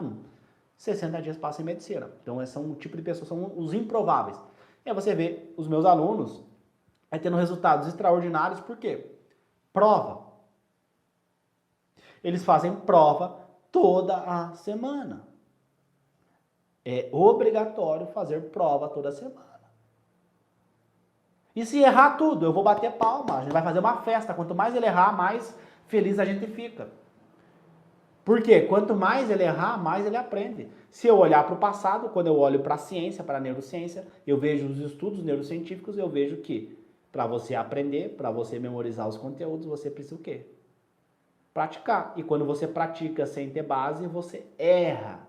60 dias passa em medicina. Então, esse é um tipo de pessoa, são os improváveis. E aí você vê os meus alunos tendo resultados extraordinários, por quê? Prova. Eles fazem prova toda a semana. É obrigatório fazer prova toda semana. E se errar tudo, eu vou bater palma, a gente vai fazer uma festa. Quanto mais ele errar, mais feliz a gente fica. Por quê? Quanto mais ele errar, mais ele aprende. Se eu olhar para o passado, quando eu olho para a ciência, para a neurociência, eu vejo os estudos neurocientíficos, eu vejo que para você aprender, para você memorizar os conteúdos, você precisa o quê? Praticar. E quando você pratica sem ter base, você erra.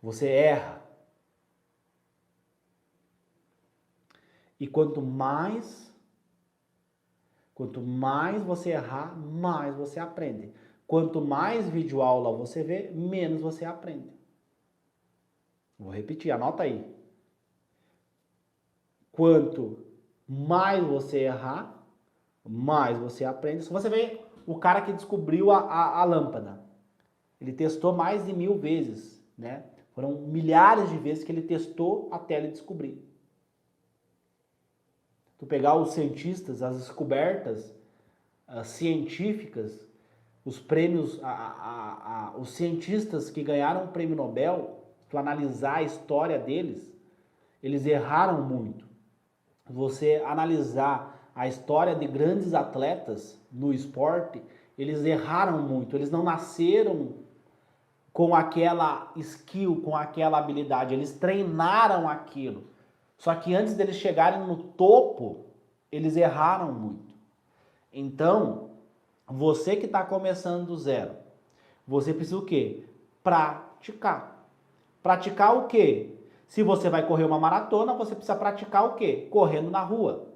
Você erra. E quanto mais você errar, mais você aprende. Quanto mais videoaula você vê, menos você aprende. Vou repetir, anota aí. Quanto mais você errar, mais você aprende. Se você vê o cara que descobriu a lâmpada, ele testou mais de 1000 vezes, né? Foram milhares de vezes que ele testou até ele descobrir. Tu pegar os cientistas, as descobertas científicas, os prêmios, os cientistas que ganharam o prêmio Nobel, tu analisar a história deles, eles erraram muito. Você analisar a história de grandes atletas no esporte, eles erraram muito, eles não nasceram com aquela skill, com aquela habilidade, eles treinaram aquilo. Só que antes deles chegarem no topo, eles erraram muito. Então, você que está começando do zero, você precisa o quê? Praticar. Praticar o quê? Se você vai correr uma maratona, você precisa praticar o quê? Correndo na rua.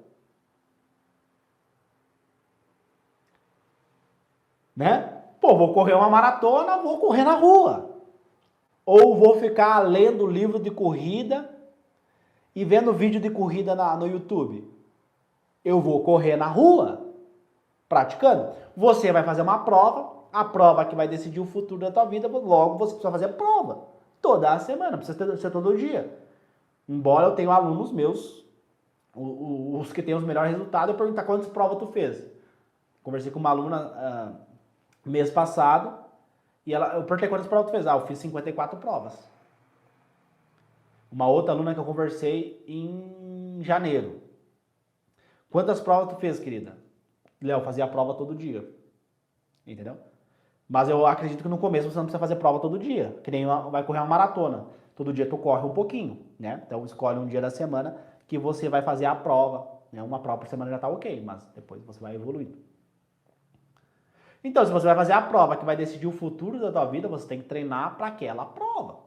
né? Pô, vou correr uma maratona, vou correr na rua. Ou vou ficar lendo livro de corrida e vendo vídeo de corrida no YouTube. Eu vou correr na rua, praticando. Você vai fazer uma prova, a prova que vai decidir o futuro da tua vida, logo você precisa fazer a prova. Toda a semana, precisa ser todo dia. Embora eu tenha alunos meus, os que têm os melhores resultados, eu perguntar quantas provas tu fez. Conversei com uma aluna mês passado, e eu perguntei quantas provas tu fez. Eu fiz 54 provas. Uma outra aluna que eu conversei em janeiro. Quantas provas tu fez, querida? Léo, fazia a prova todo dia. Entendeu? Mas eu acredito que no começo você não precisa fazer prova todo dia. Que nem vai correr uma maratona. Todo dia tu corre um pouquinho, né? Então escolhe um dia da semana que você vai fazer a prova. Né? Uma prova por semana já tá ok, mas depois você vai evoluindo. Então, se você vai fazer a prova que vai decidir o futuro da tua vida, você tem que treinar para aquela prova.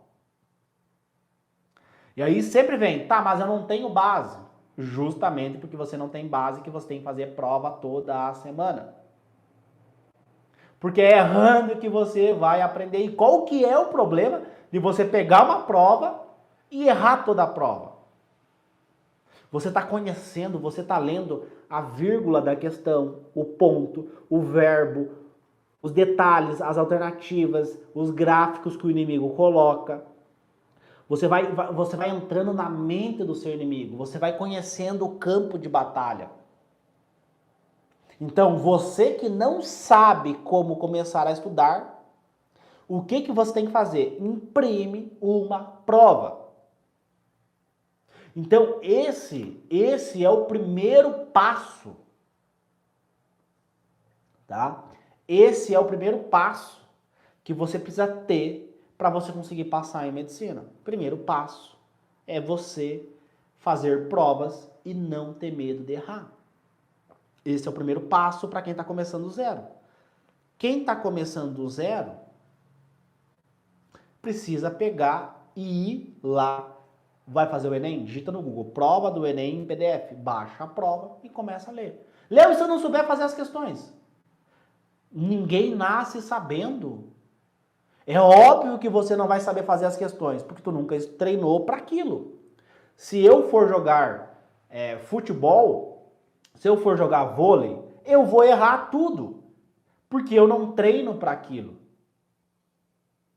E aí sempre vem, tá, mas eu não tenho base. Justamente porque você não tem base que você tem que fazer prova toda a semana. Porque é errando que você vai aprender. E qual que é o problema de você pegar uma prova e errar toda a prova? Você está conhecendo, você está lendo a vírgula da questão, o ponto, o verbo, os detalhes, as alternativas, os gráficos que o inimigo coloca. Você vai entrando na mente do seu inimigo, você vai conhecendo o campo de batalha. Então, você que não sabe como começar a estudar, o que você tem que fazer? Imprime uma prova. Então, esse é o primeiro passo, tá? Esse é o primeiro passo que você precisa ter para você conseguir passar em medicina. Primeiro passo é você fazer provas e não ter medo de errar. Esse é o primeiro passo para quem está começando do zero. Quem está começando do zero precisa pegar e ir lá. Vai fazer o Enem? Digita no Google, prova do Enem em PDF. Baixa a prova e começa a ler. Léo, e se eu não souber fazer as questões? Ninguém nasce sabendo. É óbvio que você não vai saber fazer as questões, porque tu nunca treinou para aquilo. Se eu for jogar futebol, se eu for jogar vôlei, eu vou errar tudo, porque eu não treino para aquilo.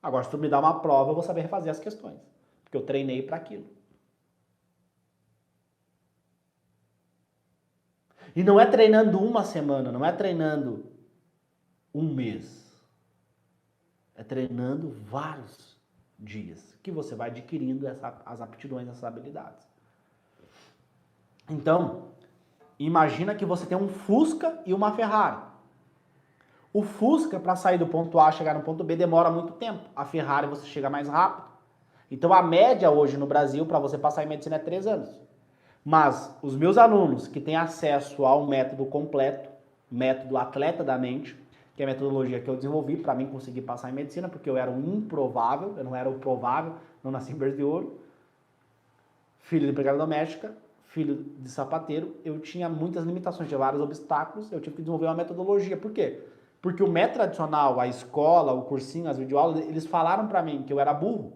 Agora, se tu me dá uma prova, eu vou saber fazer as questões, porque eu treinei para aquilo. E não é treinando uma semana, não é treinando um mês. É treinando vários dias que você vai adquirindo as aptidões, essas habilidades. Então, imagina que você tem um Fusca e uma Ferrari. O Fusca, para sair do ponto A e chegar no ponto B, demora muito tempo. A Ferrari você chega mais rápido. Então, a média hoje no Brasil para você passar em medicina é 3 anos. Mas os meus alunos que têm acesso ao método completo, método atleta da mente, que é a metodologia que eu desenvolvi para mim conseguir passar em medicina, porque eu era um improvável, eu não era o provável, não nasci em berço de ouro, filho de empregada doméstica, filho de sapateiro, eu tinha muitas limitações, tinha vários obstáculos, eu tive que desenvolver uma metodologia. Por quê? Porque o método tradicional, a escola, o cursinho, as videoaulas, eles falaram para mim que eu era burro.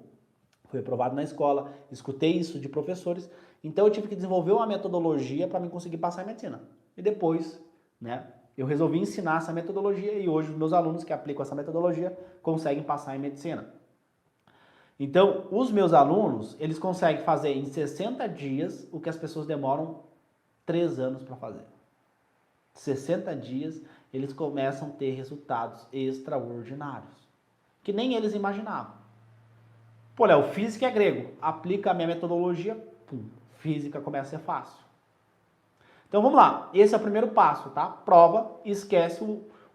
Fui aprovado na escola, escutei isso de professores, então eu tive que desenvolver uma metodologia para mim conseguir passar em medicina. E depois, né, eu resolvi ensinar essa metodologia e hoje os meus alunos que aplicam essa metodologia conseguem passar em medicina. Então, os meus alunos, eles conseguem fazer em 60 dias o que as pessoas demoram 3 anos para fazer. 60 dias, eles começam a ter resultados extraordinários, que nem eles imaginavam. Pô, Léo, física é grego. Aplica a minha metodologia, pum, física começa a ser fácil. Então vamos lá, esse é o primeiro passo, tá? Prova, esquece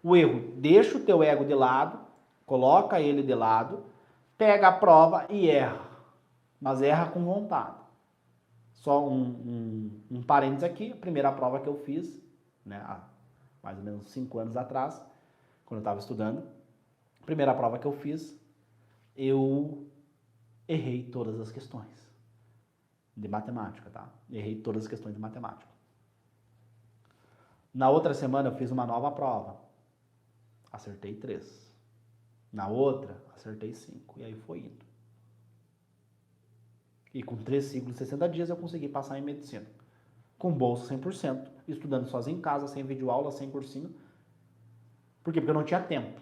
o erro. Deixa o teu ego de lado, coloca ele de lado, pega a prova e erra. Mas erra com vontade. Só um parênteses aqui, a primeira prova que eu fiz, né, há mais ou menos 5 anos atrás, quando eu estava estudando, a primeira prova que eu fiz, eu errei todas as questões de matemática, tá? Errei todas as questões de matemática. Na outra semana eu fiz uma nova prova. Acertei 3. Na outra, acertei 5. E aí foi indo. E com 3 ciclos de 60 dias eu consegui passar em medicina. Com bolsa 100%, estudando sozinho em casa, sem videoaula, sem cursinho. Por quê? Porque eu não tinha tempo.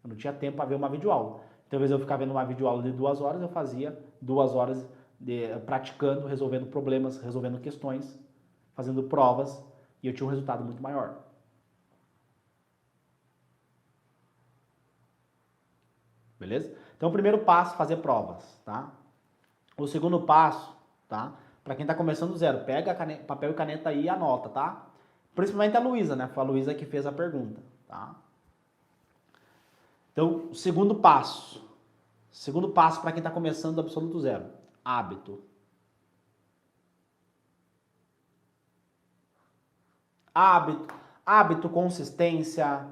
Eu não tinha tempo para ver uma videoaula. Então, às vezes eu ficava vendo uma videoaula de 2 horas, eu fazia 2 horas praticando, resolvendo problemas, resolvendo questões, fazendo provas, e eu tinha um resultado muito maior. Beleza? Então, o primeiro passo, fazer provas, tá? O segundo passo, tá? Para quem tá começando do zero, pega papel e caneta aí e anota, tá? Principalmente a Luísa, né? Foi a Luísa que fez a pergunta, tá? Então, o segundo passo. Segundo passo para quem está começando do absoluto zero. Hábito. Hábito, consistência,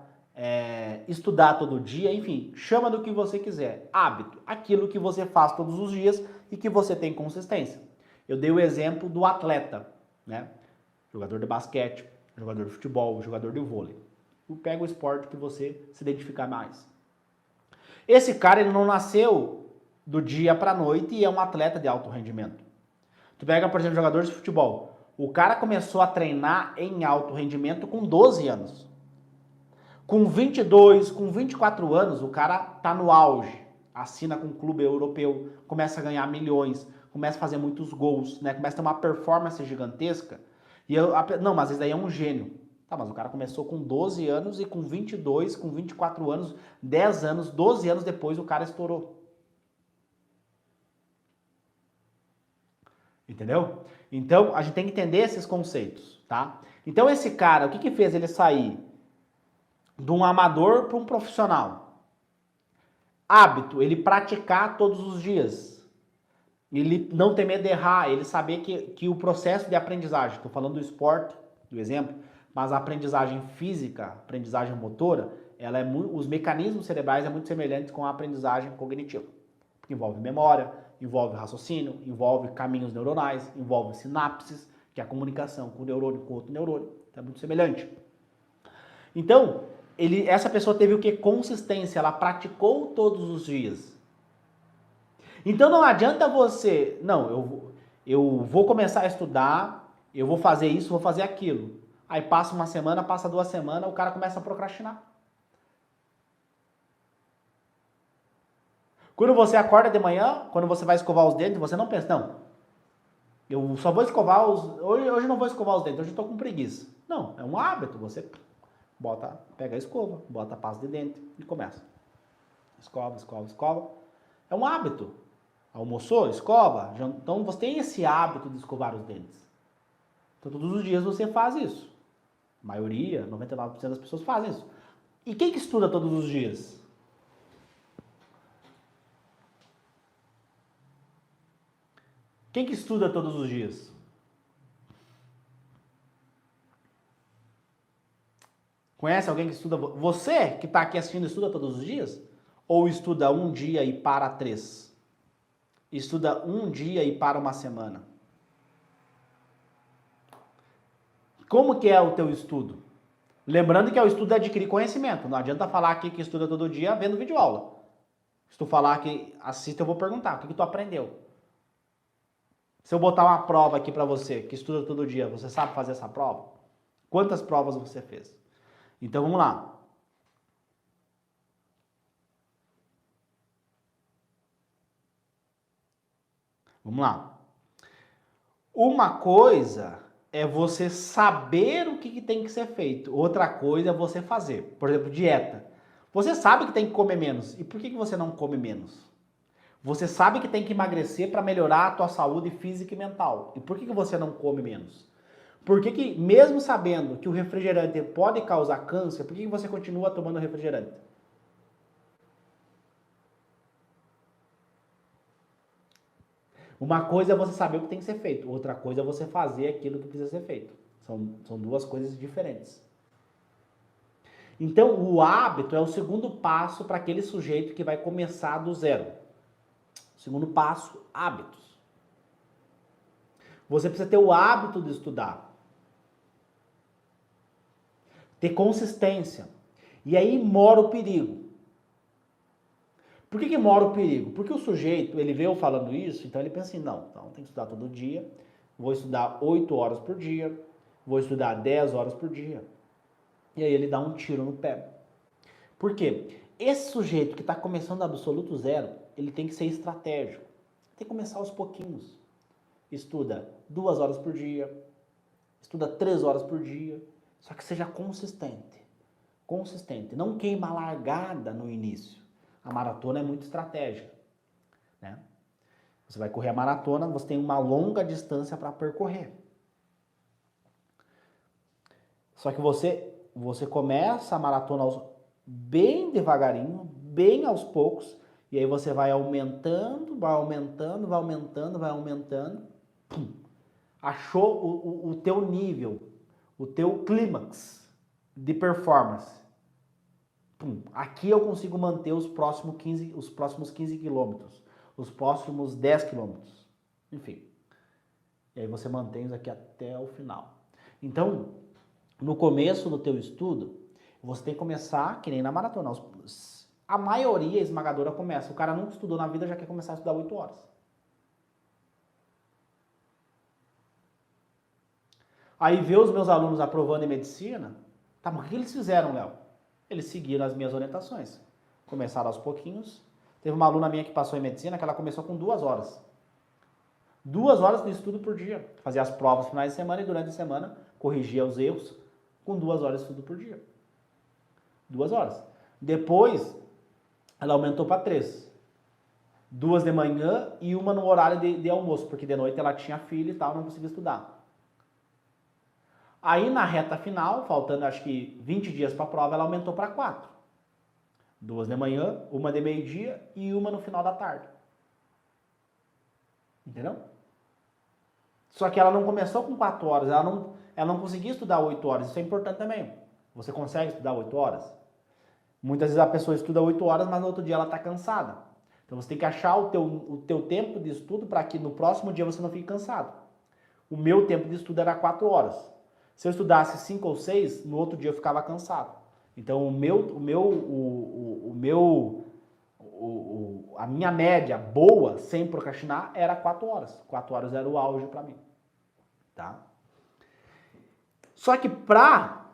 estudar todo dia, enfim, chama do que você quiser. Hábito, aquilo que você faz todos os dias e que você tem consistência. Eu dei o exemplo do atleta, né? Jogador de basquete, jogador de futebol, jogador de vôlei. Pega o esporte que você se identificar mais. Esse cara, ele não nasceu do dia para a noite e é um atleta de alto rendimento. Tu pega, por exemplo, jogadores de futebol. O cara começou a treinar em alto rendimento com 12 anos. Com 22, com 24 anos, o cara tá no auge. Assina com um clube europeu, começa a ganhar milhões, começa a fazer muitos gols, né? Começa a ter uma performance gigantesca. Não, mas isso daí é um gênio. Tá, mas o cara começou com 12 anos e com 22, com 24 anos, 10 anos, 12 anos depois o cara estourou. Entendeu? Então, a gente tem que entender esses conceitos, tá? Então, esse cara, o que que fez ele sair de um amador para um profissional? Hábito, ele praticar todos os dias. Ele não ter medo de errar, ele saber que o processo de aprendizagem, estou falando do esporte, do exemplo, mas a aprendizagem física, a aprendizagem motora, ela os mecanismos cerebrais é muito semelhantes com a aprendizagem cognitiva. Porque envolve memória, envolve raciocínio, envolve caminhos neuronais, envolve sinapses, que é a comunicação com o neurônio com outro neurônio. Então é muito semelhante. Então, essa pessoa teve o que? Consistência, ela praticou todos os dias. Então não adianta você, não, eu vou começar a estudar, eu vou fazer isso, vou fazer aquilo. Aí passa uma semana, passa 2 semanas, o cara começa a procrastinar. Quando você acorda de manhã, quando você vai escovar os dentes, você não pensa, não, eu só vou escovar hoje não vou escovar os dentes, hoje eu tô com preguiça. Não, é um hábito, você pega a escova, bota a pasta de dente e começa. Escova, escova, escova. É um hábito. Almoçou, escova. Então você tem esse hábito de escovar os dentes. Então todos os dias você faz isso. A maioria, 99% das pessoas fazem isso. E quem que estuda todos os dias? Quem que estuda todos os dias? Conhece alguém que estuda? Você que está aqui assistindo estuda todos os dias? Ou estuda um dia e para 3? Estuda um dia e para uma semana? Como que é o teu estudo? Lembrando que o estudo é adquirir conhecimento. Não adianta falar aqui que estuda todo dia vendo videoaula. Se tu falar que assiste, eu vou perguntar, o que tu aprendeu? Se eu botar uma prova aqui para você, que estuda todo dia, você sabe fazer essa prova? Quantas provas você fez? Então vamos lá. Vamos lá. Uma coisa é você saber o que tem que ser feito. Outra coisa é você fazer. Por exemplo, dieta. Você sabe que tem que comer menos. E por que você não come menos? Você sabe que tem que emagrecer para melhorar a tua saúde física e mental. E por que você não come menos? Por que mesmo sabendo que o refrigerante pode causar câncer, por que você continua tomando refrigerante? Uma coisa é você saber o que tem que ser feito, outra coisa é você fazer aquilo que precisa ser feito. São duas coisas diferentes. Então, o hábito é o segundo passo para aquele sujeito que vai começar do zero. Segundo passo, hábitos. Você precisa ter o hábito de estudar. Ter consistência. E aí mora o perigo. Por que mora o perigo? Porque o sujeito, ele veio falando isso, então ele pensa assim, não, então tem que estudar todo dia, vou estudar 8 horas por dia, vou estudar 10 horas por dia. E aí ele dá um tiro no pé. Por quê? Esse sujeito que está começando absoluto zero, ele tem que ser estratégico. Tem que começar aos pouquinhos. Estuda 2 horas por dia, estuda 3 horas por dia, só que seja consistente. Consistente. Não queima a largada no início. A maratona é muito estratégica, né? Você vai correr a maratona, você tem uma longa distância para percorrer. Só que você começa a maratona bem devagarinho, bem aos poucos, e aí você vai aumentando, vai aumentando, vai aumentando, vai aumentando. Pum, achou o teu nível, o teu clímax de performance. Pum, aqui eu consigo manter os próximos 15 quilômetros, os próximos 10 quilômetros, enfim. E aí você mantém isso aqui até o final. Então, no começo do teu estudo, você tem que começar, que nem na maratona. A maioria esmagadora começa. O cara nunca estudou na vida, já quer começar a estudar 8 horas. Aí vê os meus alunos aprovando em medicina. Tá, mas o que eles fizeram, Léo? Eles seguiram as minhas orientações. Começaram aos pouquinhos. Teve uma aluna minha que passou em medicina que ela começou com 2 horas. 2 horas de estudo por dia. Fazia as provas no finais de semana e durante a semana corrigia os erros com 2 horas de estudo por dia. 2 horas. Depois, ela aumentou para 3. 2 de manhã e uma no horário de almoço, porque de noite ela tinha filho e tal, não conseguia estudar. Aí na reta final, faltando acho que 20 dias para a prova, ela aumentou para 4. 2 de manhã, uma de meio-dia e uma no final da tarde. Entendeu? Só que ela não começou com 4 horas, ela não conseguia estudar 8 horas, isso é importante também. Você consegue estudar 8 horas? Muitas vezes a pessoa estuda 8 horas, mas no outro dia ela está cansada. Então você tem que achar o teu tempo de estudo para que no próximo dia você não fique cansado. O meu tempo de estudo era 4 horas. Se eu estudasse 5 ou 6, no outro dia eu ficava cansado. Então a minha média boa, sem procrastinar, era 4 horas. 4 horas era o auge para mim. Tá? Só que para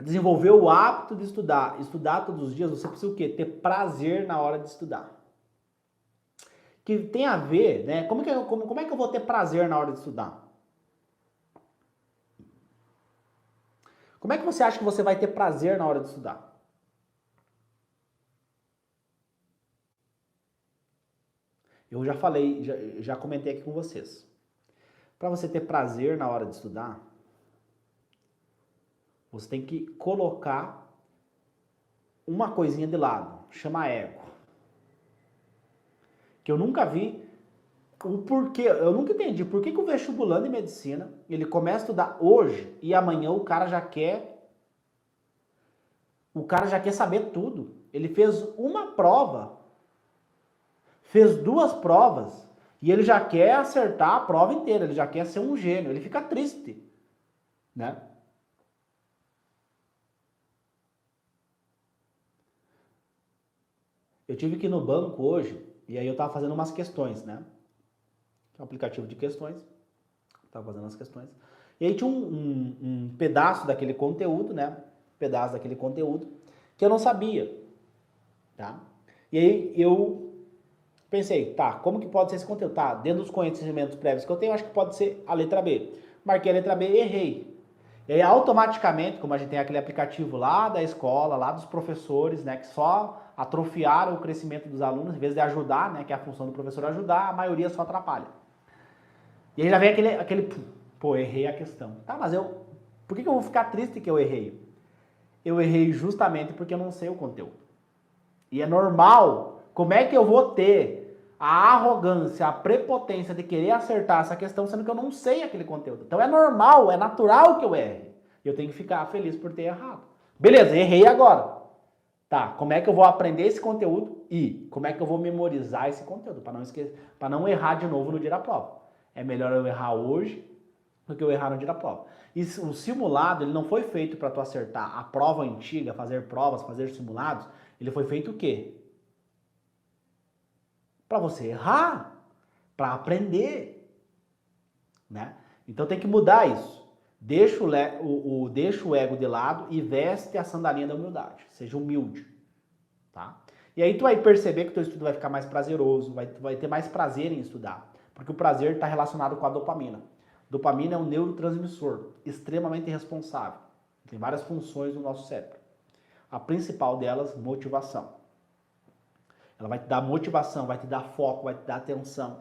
desenvolver o hábito de estudar todos os dias, você precisa o quê? Ter prazer na hora de estudar. Que tem a ver, né? Como é que eu vou ter prazer na hora de estudar? Como é que você acha que você vai ter prazer na hora de estudar? Eu já falei, já comentei aqui com vocês. Para você ter prazer na hora de estudar, você tem que colocar uma coisinha de lado, chama ego. Que eu nunca vi o porquê, eu nunca entendi por que o vestibulando de medicina, ele começa a estudar hoje e amanhã o cara já quer saber tudo. Ele fez uma prova, fez 2 provas e ele já quer acertar a prova inteira, ele já quer ser um gênio, ele fica triste, né? Eu tive que ir no banco hoje e aí eu tava fazendo umas questões, né? Que é um aplicativo de questões. Tava fazendo as questões. E aí tinha um pedaço daquele conteúdo, né? Pedaço daquele conteúdo que eu não sabia, tá? E aí eu pensei, tá, como que pode ser esse conteúdo? Tá, dentro dos conhecimentos prévios que eu tenho, acho que pode ser a letra B. Marquei a letra B e errei. E aí automaticamente, como a gente tem aquele aplicativo lá da escola, lá dos professores, né, que só atrofiaram o crescimento dos alunos, em vez de ajudar, né, que é a função do professor ajudar, a maioria só atrapalha. E aí já vem pô, errei a questão. Tá, mas por que eu vou ficar triste que eu errei? Eu errei justamente porque eu não sei o conteúdo. E é normal. Como é que eu vou ter a arrogância, a prepotência de querer acertar essa questão, sendo que eu não sei aquele conteúdo? Então é normal, é natural que eu erre. E eu tenho que ficar feliz por ter errado. Beleza, errei agora. Tá, como é que eu vou aprender esse conteúdo e como é que eu vou memorizar esse conteúdo para não esquecer, para não errar de novo no dia da prova? É melhor eu errar hoje do que eu errar no dia da prova. E o simulado, ele não foi feito para tu acertar. A prova antiga, fazer provas, fazer simulados, ele foi feito o quê? Para você errar, para aprender, né? Então tem que mudar isso. Deixa o ego de lado e veste a sandalinha da humildade. Seja humilde, tá? E aí tu vai perceber que o teu estudo vai ficar mais prazeroso, vai ter mais prazer em estudar. Porque o prazer está relacionado com a dopamina. Dopamina é um neurotransmissor extremamente responsável. Tem várias funções no nosso cérebro. A principal delas, motivação. Ela vai te dar motivação, vai te dar foco, vai te dar atenção.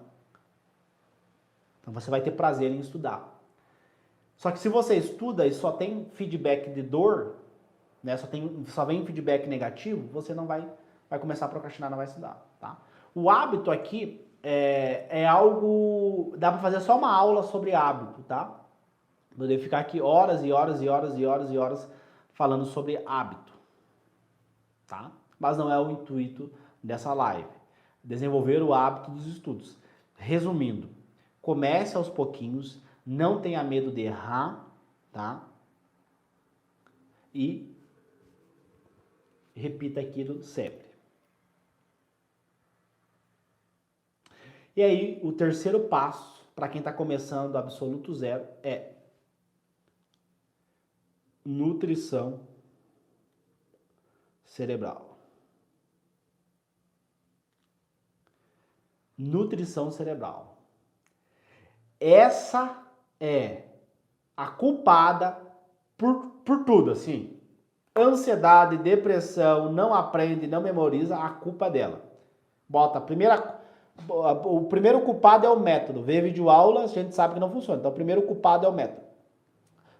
Então você vai ter prazer em estudar. Só que se você estuda e só tem feedback de dor, né, só vem feedback negativo, você não vai começar a procrastinar, não vai estudar, tá? O hábito aqui é algo, dá para fazer só uma aula sobre hábito, tá? Poder ficar aqui horas e horas e horas e horas e horas falando sobre hábito, tá? Mas não é o intuito dessa live. Desenvolver o hábito dos estudos. Resumindo, comece aos pouquinhos, não tenha medo de errar, tá? E repita aquilo sempre. E aí, o terceiro passo, para quem está começando do absoluto zero, é nutrição cerebral. Nutrição cerebral. Essa é a culpada por tudo, assim. Ansiedade, depressão, não aprende, não memoriza, a culpa é dela. O primeiro culpado é o método. Ver vídeo aula, a gente sabe que não funciona. Então, o primeiro culpado é o método.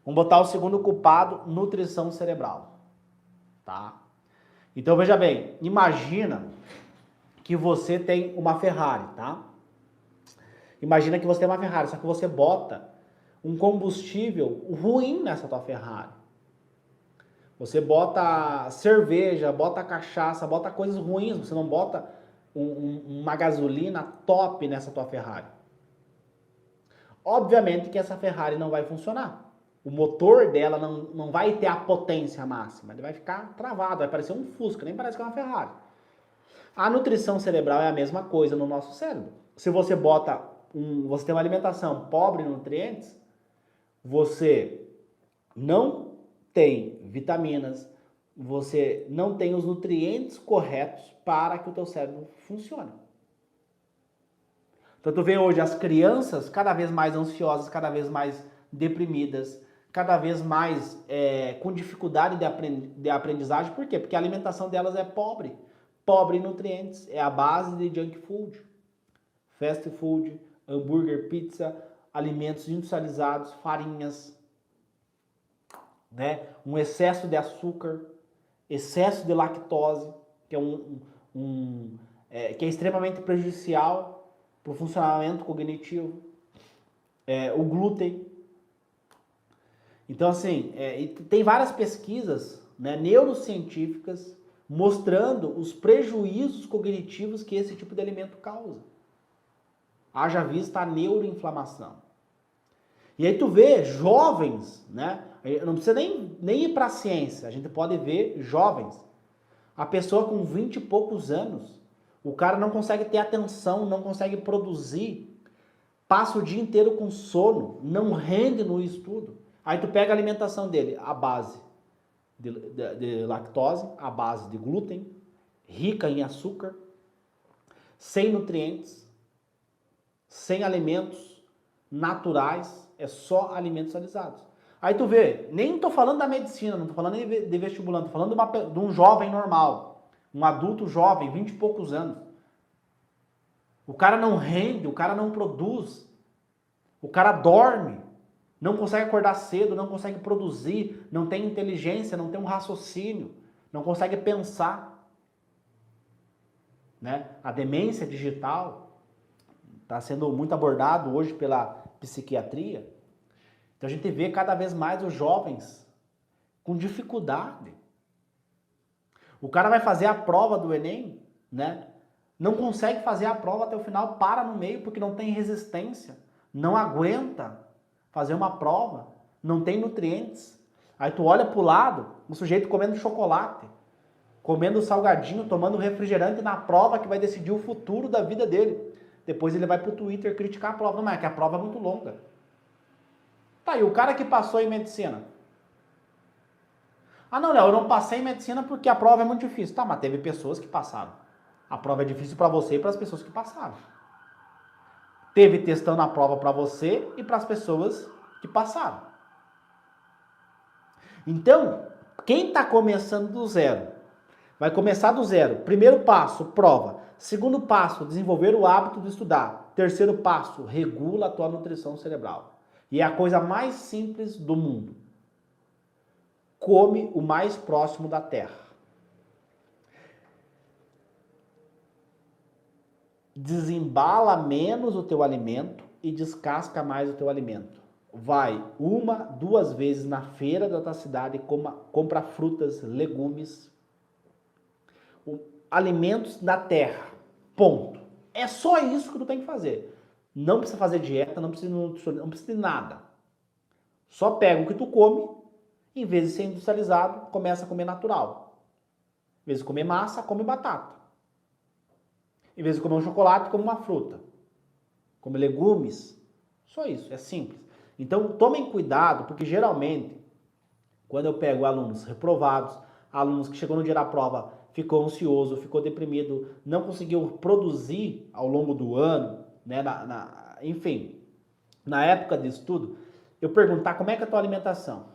Vamos botar o segundo culpado, nutrição cerebral. Tá? Então, veja bem, imagina que você tem uma Ferrari, tá? Imagina que você tem uma Ferrari, só que você bota um combustível ruim nessa tua Ferrari. Você bota cerveja, bota cachaça, bota coisas ruins, você não bota uma gasolina top nessa tua Ferrari. Obviamente que essa Ferrari não vai funcionar. O motor dela não vai ter a potência máxima, ele vai ficar travado, vai parecer um Fusca, nem parece que é uma Ferrari. A nutrição cerebral é a mesma coisa no nosso cérebro. Se você você tem uma alimentação pobre em nutrientes, você não tem vitaminas, você não tem os nutrientes corretos para que o teu cérebro funcione. Então tu vê hoje as crianças cada vez mais ansiosas, cada vez mais deprimidas, cada vez mais com dificuldade de aprendizagem. Por quê? Porque a alimentação delas é pobre. Pobre em nutrientes, é a base de junk food, fast food, hambúrguer, pizza, alimentos industrializados, farinhas, né? Um excesso de açúcar, excesso de lactose, que é, que é extremamente prejudicial para o funcionamento cognitivo, o glúten. Então, assim, tem várias pesquisas, né, neurocientíficas mostrando os prejuízos cognitivos que esse tipo de alimento causa. Haja vista a neuroinflamação. E aí tu vê jovens, né? Não precisa nem ir para a ciência, a gente pode ver jovens. A pessoa com 20 e poucos anos, o cara não consegue ter atenção, não consegue produzir, passa o dia inteiro com sono, não rende no estudo. Aí tu pega a alimentação dele, a base de lactose, a base de glúten, rica em açúcar, sem nutrientes, sem alimentos naturais, é só alimentos alisados. Aí tu vê, nem tô falando da medicina, não tô falando de vestibulando, tô falando de um jovem normal, um adulto jovem, 20 e poucos anos. O cara não rende, o cara não produz, o cara dorme, não consegue acordar cedo, não consegue produzir, não tem inteligência, não tem um raciocínio, não consegue pensar. Né? A demência digital está sendo muito abordado hoje pela psiquiatria. Então a gente vê cada vez mais os jovens com dificuldade. O cara vai fazer a prova do Enem, né? Não consegue fazer a prova até o final, para no meio porque não tem resistência, não aguenta, fazer uma prova, não tem nutrientes. Aí tu olha pro lado, o sujeito comendo chocolate, comendo salgadinho, tomando refrigerante na prova que vai decidir o futuro da vida dele. Depois ele vai pro Twitter criticar a prova. Não, mas é que a prova é muito longa. Tá, e o cara que passou em medicina? Ah, não, Léo, eu não passei em medicina porque a prova é muito difícil. Tá, mas teve pessoas que passaram. A prova é difícil para você e para as pessoas que passaram. Teve testando a prova para você e para as pessoas que passaram. Então, quem está começando do zero, vai começar do zero. Primeiro passo, prova. Segundo passo, desenvolver o hábito de estudar. Terceiro passo, regula a tua nutrição cerebral. E é a coisa mais simples do mundo. Come o mais próximo da terra. Desembala menos o teu alimento e descasca mais o teu alimento. Vai 1, 2 vezes na feira da tua cidade e compra frutas, legumes, alimentos da terra. Ponto. É só isso que tu tem que fazer. Não precisa fazer dieta, não precisa de nada. Só pega o que tu come, em vez de ser industrializado, começa a comer natural. Em vez de comer massa, come batata. Em vez de comer um chocolate, come uma fruta. Come legumes. Só isso, é simples. Então, tomem cuidado, porque geralmente, quando eu pego alunos reprovados, alunos que chegou no dia da prova, ficou ansioso, ficou deprimido, não conseguiu produzir ao longo do ano, né, enfim, na época de estudo, eu perguntar como é que é a tua alimentação?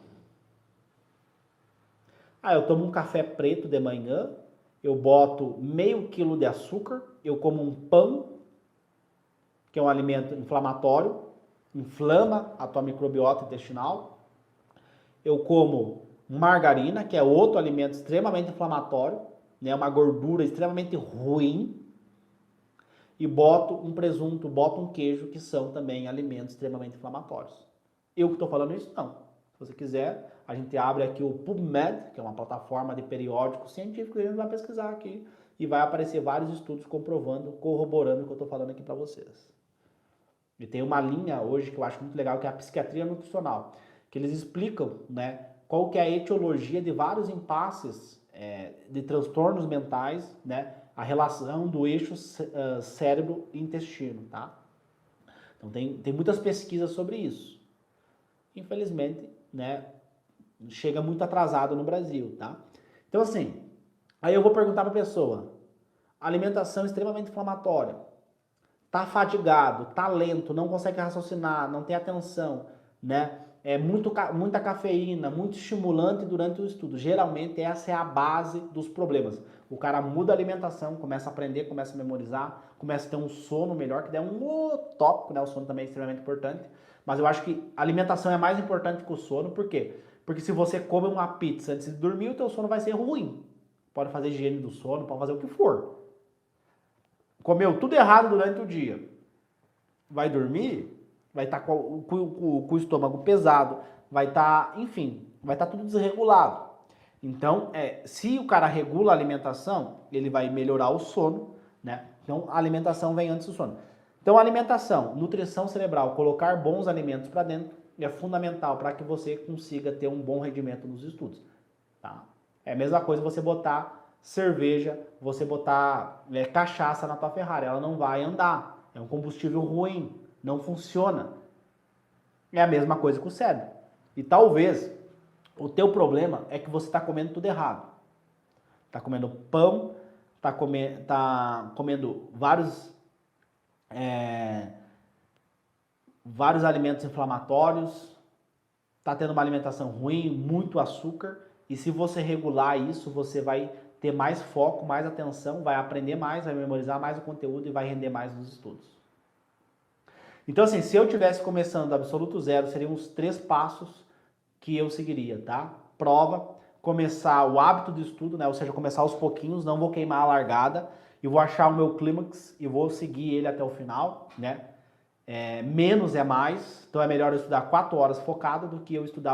Ah, eu tomo um café preto de manhã, eu boto meio quilo de açúcar, eu como um pão, que é um alimento inflamatório, inflama a tua microbiota intestinal. Eu como margarina, que é outro alimento extremamente inflamatório, né, uma gordura extremamente ruim. E boto um presunto, boto um queijo, que são também alimentos extremamente inflamatórios. Eu que estou falando isso? Não. Se você quiser, a gente abre aqui o PubMed, que é uma plataforma de periódicos científicos, e a gente vai pesquisar aqui e vai aparecer vários estudos comprovando, corroborando o que eu estou falando aqui para vocês. E tem uma linha hoje que eu acho muito legal, que é a psiquiatria nutricional, que eles explicam, né, qual que é a etiologia de vários impasses de transtornos mentais, né, a relação do eixo cérebro e intestino, tá? Então tem muitas pesquisas sobre isso. Infelizmente, né, chega muito atrasado no Brasil, tá? Então assim, aí eu vou perguntar para a pessoa, alimentação extremamente inflamatória, tá fadigado, tá lento, não consegue raciocinar, não tem atenção, né? Muita cafeína, muito estimulante durante o estudo. Geralmente essa é a base dos problemas. O cara muda a alimentação, começa a aprender, começa a memorizar, começa a ter um sono melhor, que é um outro tópico, né? O sono também é extremamente importante. Mas eu acho que a alimentação é mais importante que o sono, por quê? Porque se você come uma pizza antes de dormir, o teu sono vai ser ruim. Pode fazer higiene do sono, pode fazer o que for. Comeu tudo errado durante o dia. Vai dormir, vai estar com o estômago pesado, vai estar, enfim, vai estar tudo desregulado. Então, se o cara regula a alimentação, ele vai melhorar o sono, né? Então, a alimentação vem antes do sono. Então, alimentação, nutrição cerebral, colocar bons alimentos para dentro é fundamental para que você consiga ter um bom rendimento nos estudos, tá? É a mesma coisa você botar cerveja, você botar cachaça na tua Ferrari, ela não vai andar. É um combustível ruim, não funciona. É a mesma coisa com o cérebro. E talvez o teu problema é que você está comendo tudo errado. Está comendo pão, está comendo vários alimentos inflamatórios, está tendo uma alimentação ruim, muito açúcar. E se você regular isso, você vai ter mais foco, mais atenção, vai aprender mais, vai memorizar mais o conteúdo e vai render mais nos estudos. Então, assim, se eu estivesse começando do absoluto zero, seriam os 3 passos que eu seguiria, tá? Prova, começar o hábito de estudo, né? Ou seja, começar aos pouquinhos, não vou queimar a largada, e vou achar o meu clímax e vou seguir ele até o final, né? Menos é mais, então é melhor eu estudar 4 horas focado do que eu estudar